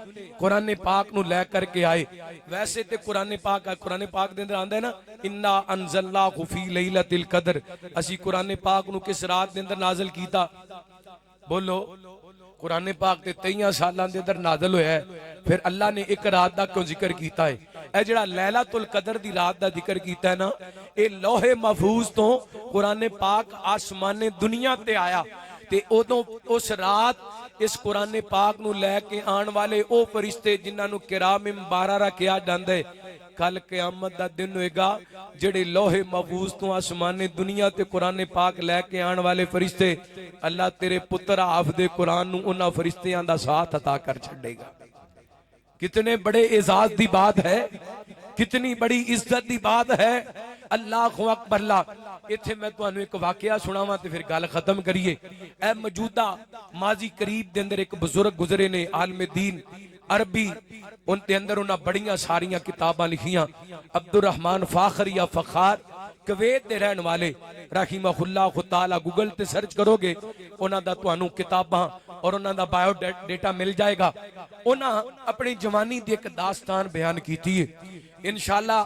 कुरान पाक नू लै करके आए। वैसे ते कुरान पाक दे अंदर आंदा है ना इन्ना अनज़लनाहु फी लैलतिल कद्र, असी कुरान पाक नू किस रात दे अंदर नाज़िल कीता? बोलो कुरान पाक ते 23 सालां दे अंदर नाज़िल होया है, फिर अल्लाह ने एक रात दा क्यों जिक्र कीता है? ए जेड़ा लैलातुल कदर दी रात दा जिक्र कीता है ना, ए लोहे महफूज तो कुरान पाक आसमाने दुनिया ते आया ते उदों उस रात इस कुरान पाक नू लैके आने वाले ओ फरिश्ते जिन्हां नू किराम बारारा कहा जांदा है, कल क़यामत दा दिन होएगा जेड़े लोहे महफूज तो आसमाने दुनिया ते कुरान पाक लैके आने वाले फरिश्ते, अल्लाह तेरे पुत्र हाफिज़े कुरान नू उन्हां फरिश्तियां दा साथ अता कर छड़ेगा। कितने बड़े एजाज दी बात है, कितनी बड़ी इज्जत दी बात है। अल्लाहु अकबर। ला इत्थे मैं तुहानू एक वाकया सुनावां ते फिर गल खत्म करिए। ए मौजूदा माजी करीब दे अंदर एक बुजुर्ग गुजरे ने आलम दीन अरबी, उनके अंदर उन्हें बड़ियां सारियां किताबां लिखियां। अब्दुर रहमान फाखरी या फखार कुवैत दे रहने वाले रहिमहुल्लाह ताला, गूगल ते सर्च करोगे उन्हां दा तुहानू किताबां और उन्हां दा बायोडाटा मिल जाएगा। उन्हां अपनी जवानी दी एक दास्तान बयान कीती है। इंशाअल्लाह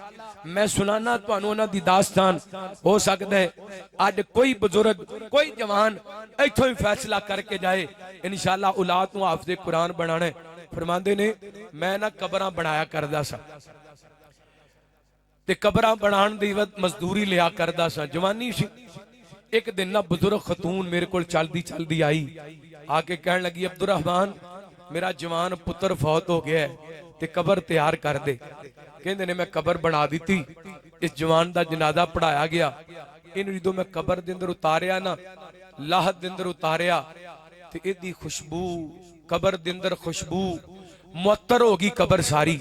मैं सुनाना तुहानू उन्हां दी दास्तान। हो सकता है अज कोई बुजुर्ग कोई जवान इत्थों ही फैसला करके जाए इंशाअल्लाह औलाद नू हाफिज़े कुरान बनाना। फरमांदे ने मैं ना कबरां बनाया करदा सा ते कबरां बनाने दी मजदूरी लिया करदा सा, जवानी सी। एक दिन ना बुजुर्ग खतून मेरे को चलदी चलदी आई, आके कहन लगी अब्दुर रहमान मेरा जवान पुत्र फौत हो गया है ते कबर तैयार कर दे। कहंदे ने मैं कबर बना दी, इस जवान दा जनाजा पढ़ाया गया। इन्हू जो मैं कबर दे अंदर उतारिया ना, लाहत दे अंदर उतारिया ते इहदी खुशबू कबर दे अंदर खुशबू मुअत्तर हो गई कबर सारी।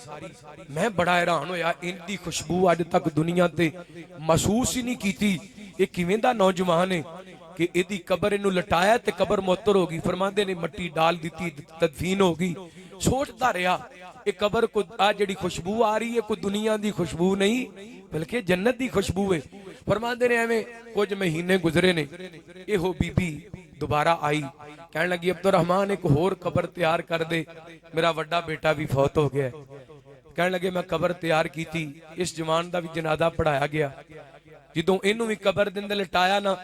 मैं बड़ा हैरान होया, इनकी खुशबू अज तक दुनिया ते महसूस ही नहीं की। ये किवें दा नौजवान है कि इहदी कबर इनू लटाया ते कबर मुअत्तर हो गई। फरमांदे ने मट्टी डाल दी, तदफीन हो गई। सोचता रहा ये कबर को आ जिहड़ी खुशबू आ रही है कोई दुनिया की खुशबू नहीं बल्कि जन्नत की खुशबू है। फरमांदे ने एवें कुछ महीने गुजरे ने, इहो बीबी दोबारा आई, कहने लगी अब्दुर रहमान एक होर कबर तैयार कर दे, मेरा वड्डा बेटा भी फौत हो गया। कहने लगे मैं कबर तैयार की, इस जवान का भी जनाजा पढ़ाया गया। जो इनू भी कबर दे अंदर लटाया ना,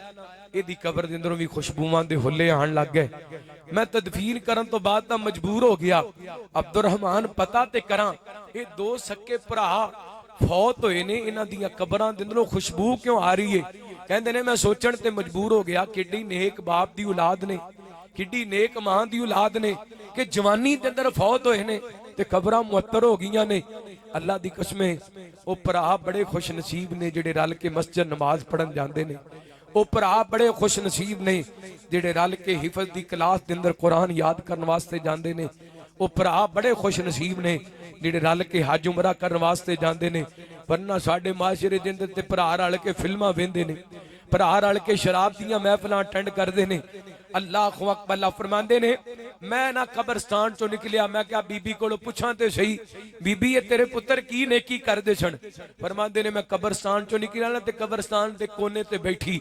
इहदी कबर दे अंदरों भी खुशबूआं दे हुल्ले आन लग गए। मैं तदफीन करन तो बाद तां मजबूर हो गया अब्दुर रहमान पता ते करां ये दो सक्के भरा फौत होए ने, इन्हां दियां कबरां दे अंदरों खुशबू क्यों आ रही है? कहंदे ने मैं सोचण ते मजबूर हो गया किड्डी नेक बाप दी औलाद ने, किड्डी नेक मां दी औलाद ने कि जवानी दे अंदर फौत होए ने ते कबरां मुअत्तर हो गईयां ने। अल्लाह दी कसम ओ भरा बड़े खुश नसीब ने जेड़े रल के मस्जिद नमाज पढ़न जांदे ने। ओ भरा बड़े खुश नसीब ने जेड़े रल के हिफज दी क्लास दे अंदर कुरान याद करन वास्ते जांदे ने। वो भरा बड़े खुश नसीब ने जिहड़े रल के हज उमरा करन वास्ते जांदे ने, वरना साडे माशरे दे अंदर ते भरा रल के फिल्मां वेंदे ने, भरा रल के शराब दियां महफिलां अटेंड करदे ने। अल्लाह अकबर। अल्लाह फरमांदे ने मैं ना कब्रस्तान चो निकलिया, मैं क्या बीबी कोलों पुछां ते सही, बीबी ये तेरे पुत्र की नेकी करदे सन? फरमांदे ने मैं कब्रस्तान चो निकलिया ना ते कब्रस्तान दे कोने ते बैठी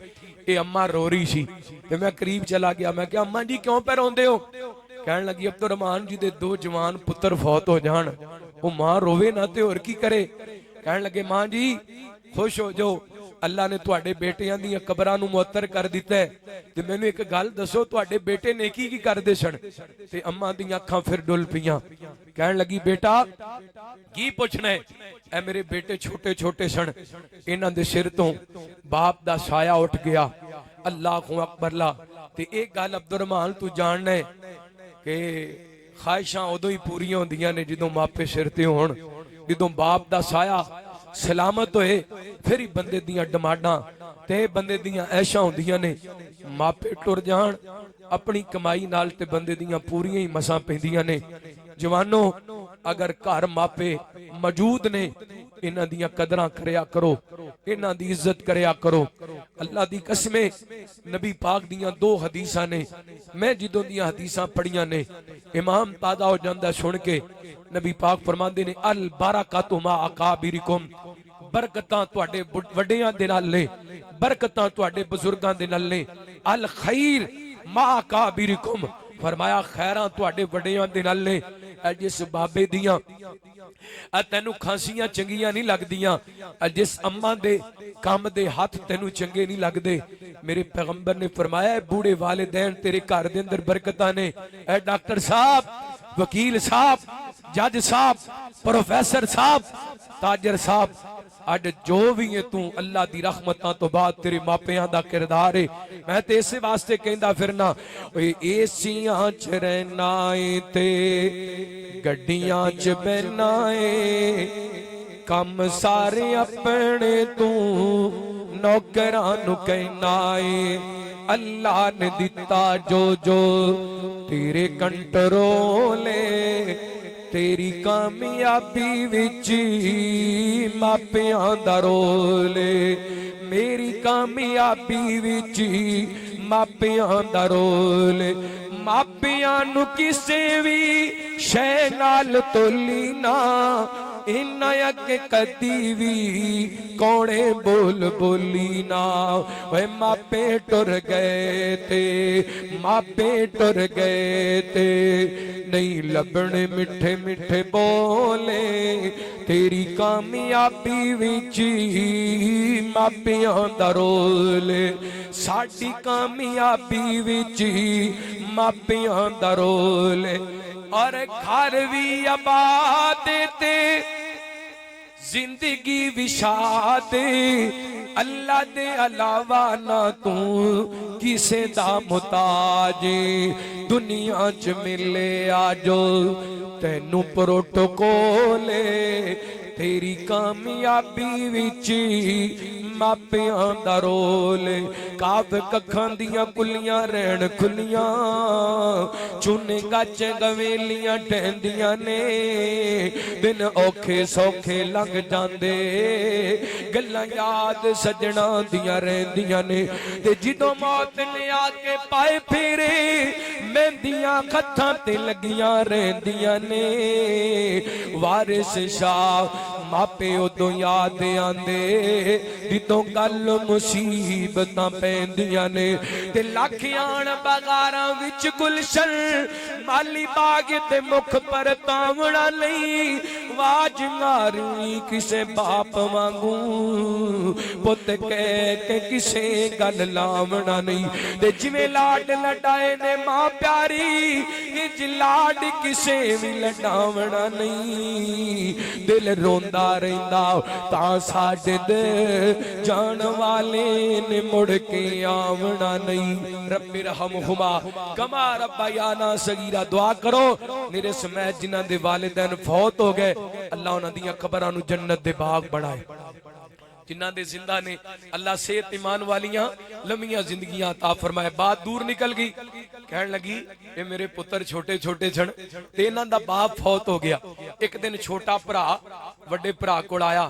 ये अम्मा रो रही सी ते मैं करीब चला गया। मैं क्या अम्मा जी क्यों पे रोंदे हो? कहन लगी अब्दुल रहमान जी दे 2 जवान पुत्र फौत हो जान, वो मां रोवे ना ते होर की करे। कहन लगे मां जी खुश हो जाओ, अल्लाह ने तुहाडे बेटियां दी कबरां नूं मुअत्तर कर दिता है। ते मैनूं एक गल दसो तुहाडे बेटे नेकी की करदे सन? ते अम्मा दी अखां फिर डुल पईयां। कहन लगी बेटा की पुछना है? ऐ मेरे बेटे छोटे छोटे सन, इन्हां दे सिर तो बाप दा साया उठ गया। अल्लाह अकबर। ला ते एक गल अब्दुल रहमान तू जानना है कि ख्वाहिशां उदों ही पूरियां होंदियां ने जदों मापे सिर ते होण, जदों बाप दा साया सलामत होए फिर ही बंदे दियां डिमांडां ते बंदे दियां ऐशां होंदियां ने। मापे टुर जाण अपनी कमाई नाल ते बंदे दियां पूरियां ही मसां पैंदियां ने। जवानों अगर घर मापे मौजूद ने इन्हां दियां कदरां करया करो, इन्हां दी इज्जत करया करो। अल्लाह दी कसमे नबी पाक दियां 2 हदीसां ने, मैं जिदों दियां हदीसां पढ़ियां ने इमाम ताजा हो जांदा सुन के। नबी पाक फरमांदे ने अल बरकतु मा अकाबिरिकुम, बरकतां तुहाडे वड्डियां दे नाल ने, बरकतां तुहाडे बुजुर्गां दे नाल ने। अल खैर मा अकाबिरिकुम, फरमाया खैरां तुहाडे वड्डियां दे नाल ने। जिस बाबे दियां तेनू खांसियां चंगियां नहीं लगदियां, जिस अम्मा दे काम दे हाथ तेनू चंगे नहीं लगदे, मेरे पैगंबर ने फरमाया बूढ़े वालिदैन तेरे घर दे अंदर बरकतां ने। ए डॉक्टर साहब, वकील साहब, जज साहब, प्रोफेसर साहब, ताजर साहब, अज जो भी है तू अल्लाह दी रहमतां तो बाद तेरे मापियां दा किरदार है। मैं ते इस वास्ते कहंदा फिरना एसियां च रहना है ते गड्डियां च बहना है, कम सारे अपने तू नौकरां नू कहना है। अल्लाह ने दिता जो जो तेरे कंट्रोल तेरी कामयाबी विच मापियां दा रोल, मेरी कामयाबी विच मापियां दा रोल। मापियां नू किसे भी शै नाल तोली ना, इन्ना अगे कदी भी कौने बोल बोली ना। वे मापे टुर गए ते, मापे टुर गए ते, नहीं लभने मिठे मिठे बोले तेरी कामयाबी विच मापियां दा रोल। साडी कामयाबी विच मापियां दा रोल। और घर भी आबाद ते जिंदगी विशाद, अल्लाह दे अलावा ना तू किसे दा मुताज। दुनिया च मिले आजो तैनू प्रोटोकोल, तेरी कामयाबी विच मापियां दा रोल। काब कखां दियां कुलियां रहन खुलियां, चुने गच गवेलियां टहंदियां ने, दिन औखे सौखे लंघ जांदे, गल्लां याद सजना दियां रहंदियां ने। ते जिदों मौत ने आके पाए फेरे, मेहंदियां हत्थां ते लगियां रहंदियां ने। वारिस शाह मापे उदों याद आंदे जिदों गल मुसीबतां पैंदियां ने। ते लख आण बगारां विच गुलशन, माली बाग ते मुख पर तावना नहीं। वाज मारनी किसे बाप वांगू, पुत कह के किसे गल लावना नहीं। ते जिवें लाड लडाए ने मां प्यारी, इंज लाड किसे भी लडावना नहीं। दिल रोंदा रहिंदा तां साडे दे जान वाले ने मुड़ के आवना नहीं। रब्बि रहमहुमा कमा रब्बयाना सगीरा। दुआ करो मेरे समय जिन्हां दे वालिदैन फौत हो गए, अल्लाह उन्हां दियां कबरां नूं जन्नत दे बाग बनाए। जिन्हां दे जिंदा ने अल्लाह सेहत ईमान वालियां लम्मियां जिंदगियां अता फरमाए। बात दूर निकल गई, कहन लगी ये मेरे पुत्र छोटे छोटे सन ते इन्हां दा बाप फौत हो गया। एक दिन छोटा भरा वड्डे भरा कोल आया,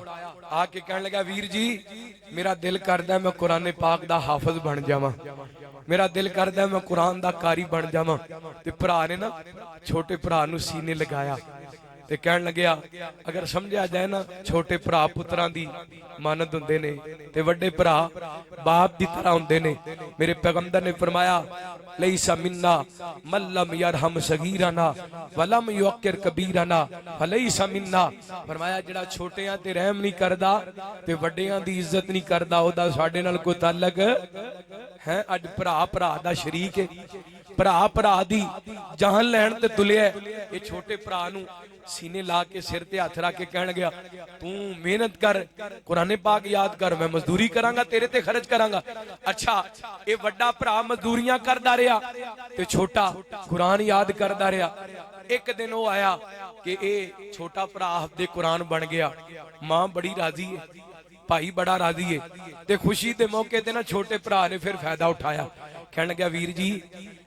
आके कहने लगा वीर जी मेरा दिल करदा मैं कुरान पाक दा हाफिज बन जावां, मेरा दिल करदा मैं कुरान दा कारी बन जावां। ते भरा ने ना छोटे भरा नूं सीने लगाया ते कहन लग्या अगर समझा जाए ना छोटे भरा पुत्रां दी मानद हुंदे ने ते वड्डे भरा बाप दी तरह हुंदे ने। मेरे पैगंबर ने फरमाया लैसा मिन्ना मल्लम यरहम सगीरना वलम युक्किर कबीरना फलैसा मिन्ना। फरमाया जिहड़ा छोटियां ते रहम नहीं करदा ते वड्डियां दी इज्जत नहीं करदा ओदा साडे नाल कोई ताल्लुक है। अज भरा भरा दा शरीक है, भरा भरा दी जान लैण ते तुलिया। ये छोटे भरा नूं सीने ला के सिर ते हथ रख के कहन गया तू मेहनत कर कुरान पाक याद कर, मैं मजदूरी करांगा तेरे ते खर्च करांगा। अच्छा ये वड्डा भरा मजदूरियां करदा रहा ते छोटा कुरान याद करदा रहा। एक दिन वो आया कि ये छोटा भरा हफ्ते कुरान बन गया, मां बड़ी राजी है, भाई बड़ा राजी है। ते खुशी के मौके ते ना छोटे भरा ने फिर फायदा उठाया, कहन लगा वीर जी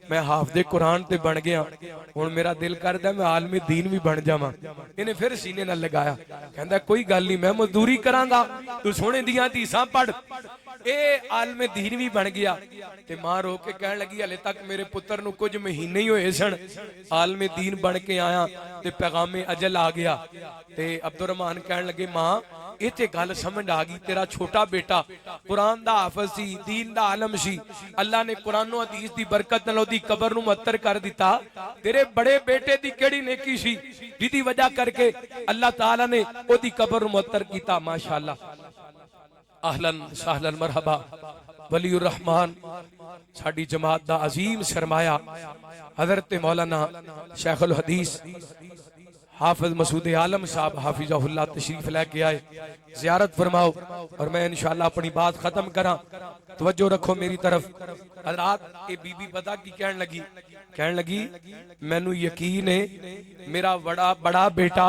मैं हाफिज़े कुरान ते बन गया, हुण मेरा दिल करदा मैं आलमे दीन भी बन जावां। इन्हें फिर सीने नाल लगाया, कहंदा कोई गल नहीं मैं मजदूरी करांगा, तू सोहणे दियां हदीसां पढ़। ए आलमे दीन भी बन गया। ते मां रो के कहन लगी हले तक मेरे पुत्र नूं कुछ महीने ही होए सन, आलमे दीन बन के आया ते पैगामे अजल आ गया। ते अब्दुल रहमान कहन लगे मां इत्थे गल समझ आ गई, तेरा छोटा बेटा कुरान दा हाफिज सी, दीन दा आलम सी, अल्लाह ने कुरानो हदीस दी बरकत नाल ओदी कबर नूं मुअत्तर कर दिता। तेरे बड़े बेटे दी केड़ी नेकी सी जिदी वजह करके अल्लाह ताला ने ओदी कबर नूं मुअत्तर कीता। माशाअल्लाह, अहलन सहलन मरहबा। वलीउर रहमान साडी जमात दा अजीम सरमाया हजरत मौलाना शेखुल हदीस हाफिज मसूद आलम साहब हाफिज़हुल्लाह तशरीफ लेके आए, ज़ियारत फरमाओ और मैं इंशाअल्लाह अपनी बात खत्म करा। तवज्जो रखो मेरी तरफ। हज़रात ये बीबी पता की कहन लगी मैनू यकीन है मेरा बड़ा बेटा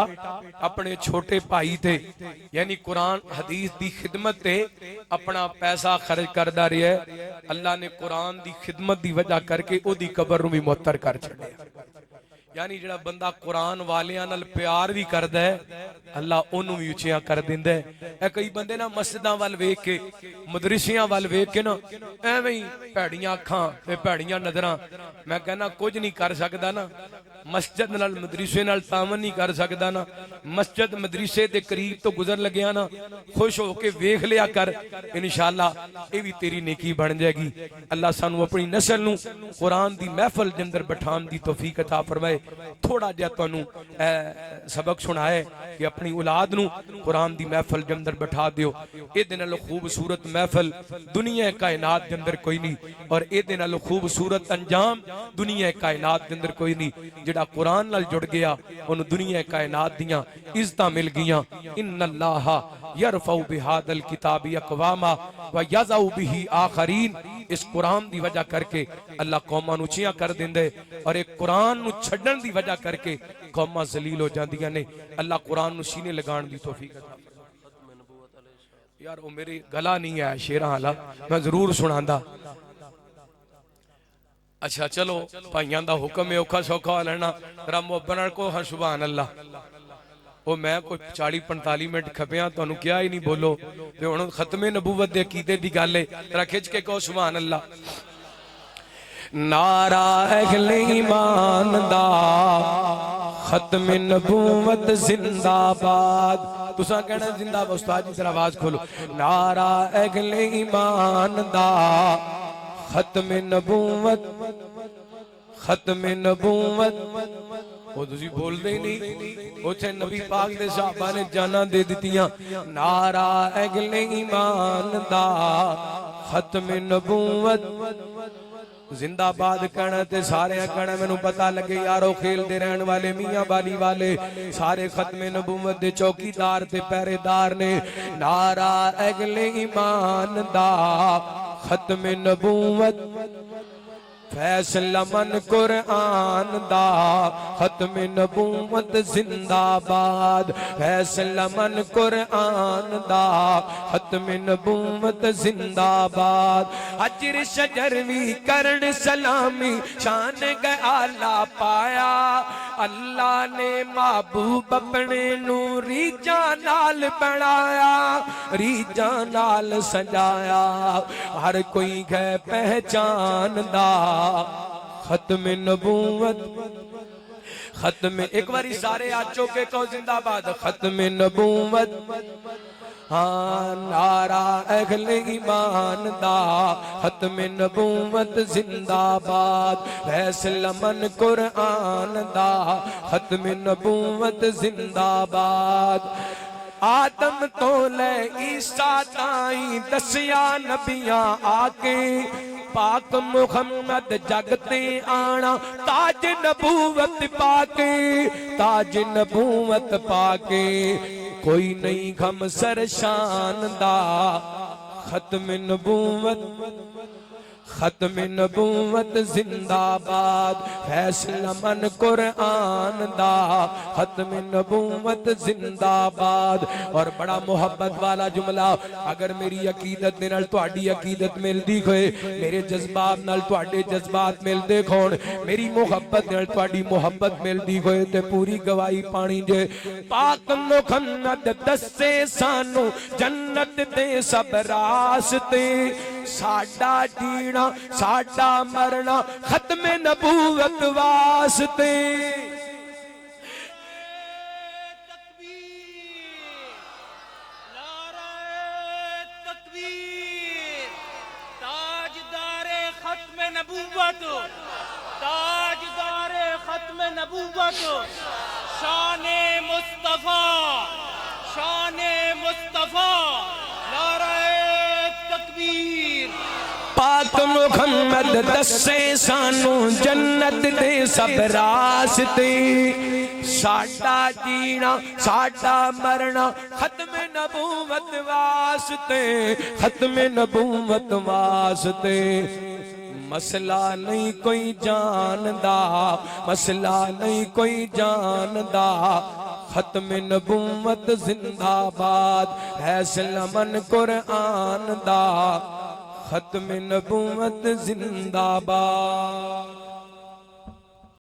अपने छोटे भाई थे यानी कुरान हदीस दी खिदमत ते अपना पैसा खर्च करदा रहा है। अल्लाह ने कुरान दी खिदमत दी वजह करके ओदी कबर नूं भी मुअत्तर कर छड्डिया। यानी जिहड़ा बंदा कुरान वालियां नाल प्यार भी करदा है अल्लाह ओनू भी उचिया कर दिंदा है। कई बंदे ना मस्जिदां वल वेख के मदरसियां वल वेख के ना एवें ही भैड़ियां अखां ते भैड़ियां नजरां, मैं कहना कुछ नहीं कर सकदा ना, मस्जिद नाल मदरसे नाल तावन नहीं कर सकदा ना, मस्जिद मदरसे दे करीब तो गुजर लग्या ना खुश होके वेख लिया कर, इंशाअल्लाह ये भी तेरी नेकी बन जाएगी। अल्लाह सानू अपनी नस्ल नूं कुरान दी महफिल दे अंदर बिठाउण दी तौफीक अता फरमाए। थोड़ा जिहा तुहानू सबक सुनाए कि अपनी औलाद नूं कुरान दी महफिल दे अंदर बिठा दियो। इहदे नालों खूबसूरत महफिल दुनिया कायनात दे अंदर कोई नहीं और इहदे नालों खूबसूरत अंजाम दुनिया कायनात दे अंदर कोई नहीं। जिहड़ा कुरान नाल जुड़ गया उन्हें दुनिया कायनात दियां इज्जतां मिल गईयां। इन्नल्लाहा यरफउ बिहादल किताबी अक़वामा व यज़उ बिही आखरीन। इस कुरान दी वजह करके अल्लाह कौमां नूं उचियां कर दिंदे और एक कुरान नूं छड्डण दी वजह करके कौमां जलील हो जांदियां ने। अल्लाह कुरान नूं सीने लगाण दी तौफीक अता फरमाए। यार वो मेरी गला नहीं है शेरां वाला, मैं जरूर सुनांदा। अच्छा चलो भाइयों दा हुक्म है औखा सौखा लेना जरा मुहब्बत नाल को हाँ सुभान अल्लाह। वो मैं कोई 40-45 मिनट खपिया तुहानू क्या ही नहीं बोलो ते हुण खत्मे नबूवत दे अकीदे दी गल है, जरा खिच के कहो सुभान अल्लाह। नारा अहले ईमान दा खत्मे नबूवत जिंदाबाद। तुसा कहना जिंदाबाद, उस्ताद जी जरा आवाज खोलो। नारा अहले ईमान दा खत्मे नबूवत, खत्मे नबूवत। वो तुसी बोलदे ही नहीं, उथे नबी पाक दे सहाबा ने जाना दे दित्तियां। नारा अगले ईमान दा खत्मे नबूवत जिंदाबाद कहना ते सारे कहना मैनू पता लगे यारो खेलते रहन वाले मियां बाली वाले सारे खत्मे नबूवत दे चौकीदार ते पहरेदार ने। नारा अगले ईमान दा खत्मे नबूवत फैसला मन कुरान दा खत्म नबूवत जिंदाबाद। फैसला मन कुरान दा खत्म नबूवत जिंदाबाद। अजर शजर भी करण सलामी शान गआला पाया। अल्लाह ने महबूब अपने नूरी जानाल बनाया, रीजा नाल सजाया। हर कोई है पहचान दा खत्म नबूवत। खत्म एक बारी सारे आचो के कहो जिंदाबाद। खत्म नबूवत। हाँ नारा अहले ईमान दा खत्म नबूवत जिंदाबाद। फैसला मन कुरान दा खत्म नबूवत जिंदाबाद। आदम तो ले ईसा ताई दसिया नबियां आके, पाक मुहम्मद जगते आना ताज नबूवत पाके। ताज नबूवत पाके कोई नहीं गम सर शान दा खत्म नबूवत। खत्म नबूवत जिंदाबाद। फैसला मन कुरान दा खत्म नबूवत जिंदाबाद। और बड़ा मोहब्बत वाला जुमला, अगर मेरी अकीदत दे नाल तुहाडी अकीदत मिलदी होए, मेरे जज्बात नाल तुहाडे जज्बात मिलदे होण, मेरी मोहब्बत नाल तुहाडी मोहब्बत मिलदी होए ते पूरी गवाही पानी जे। पाक मुहम्मद दसे सानू जन्नत दे सब रास्ते, साडा जीना साडा मरना खत्म नबूवत वास्ते। ताजदारे खत्म नबूवत, ताजदारे खत्म नबूवत, शाने मुस्तफा, शाने मुस्तफा। नारे तकबीर। पाक मुहम्मद दसे सानू जन्नत दे सब रास्ते, साडा जीना साडा मरना खत्म नबूवत वास्ते। खत्म नबूवत वास्ते। मसला नहीं कोई जानदा, मसला नहीं कोई जानदा खत्म नबूवत जिंदाबाद। फैसला मन कुरान दा खत्म नबूवत जिंदाबाद।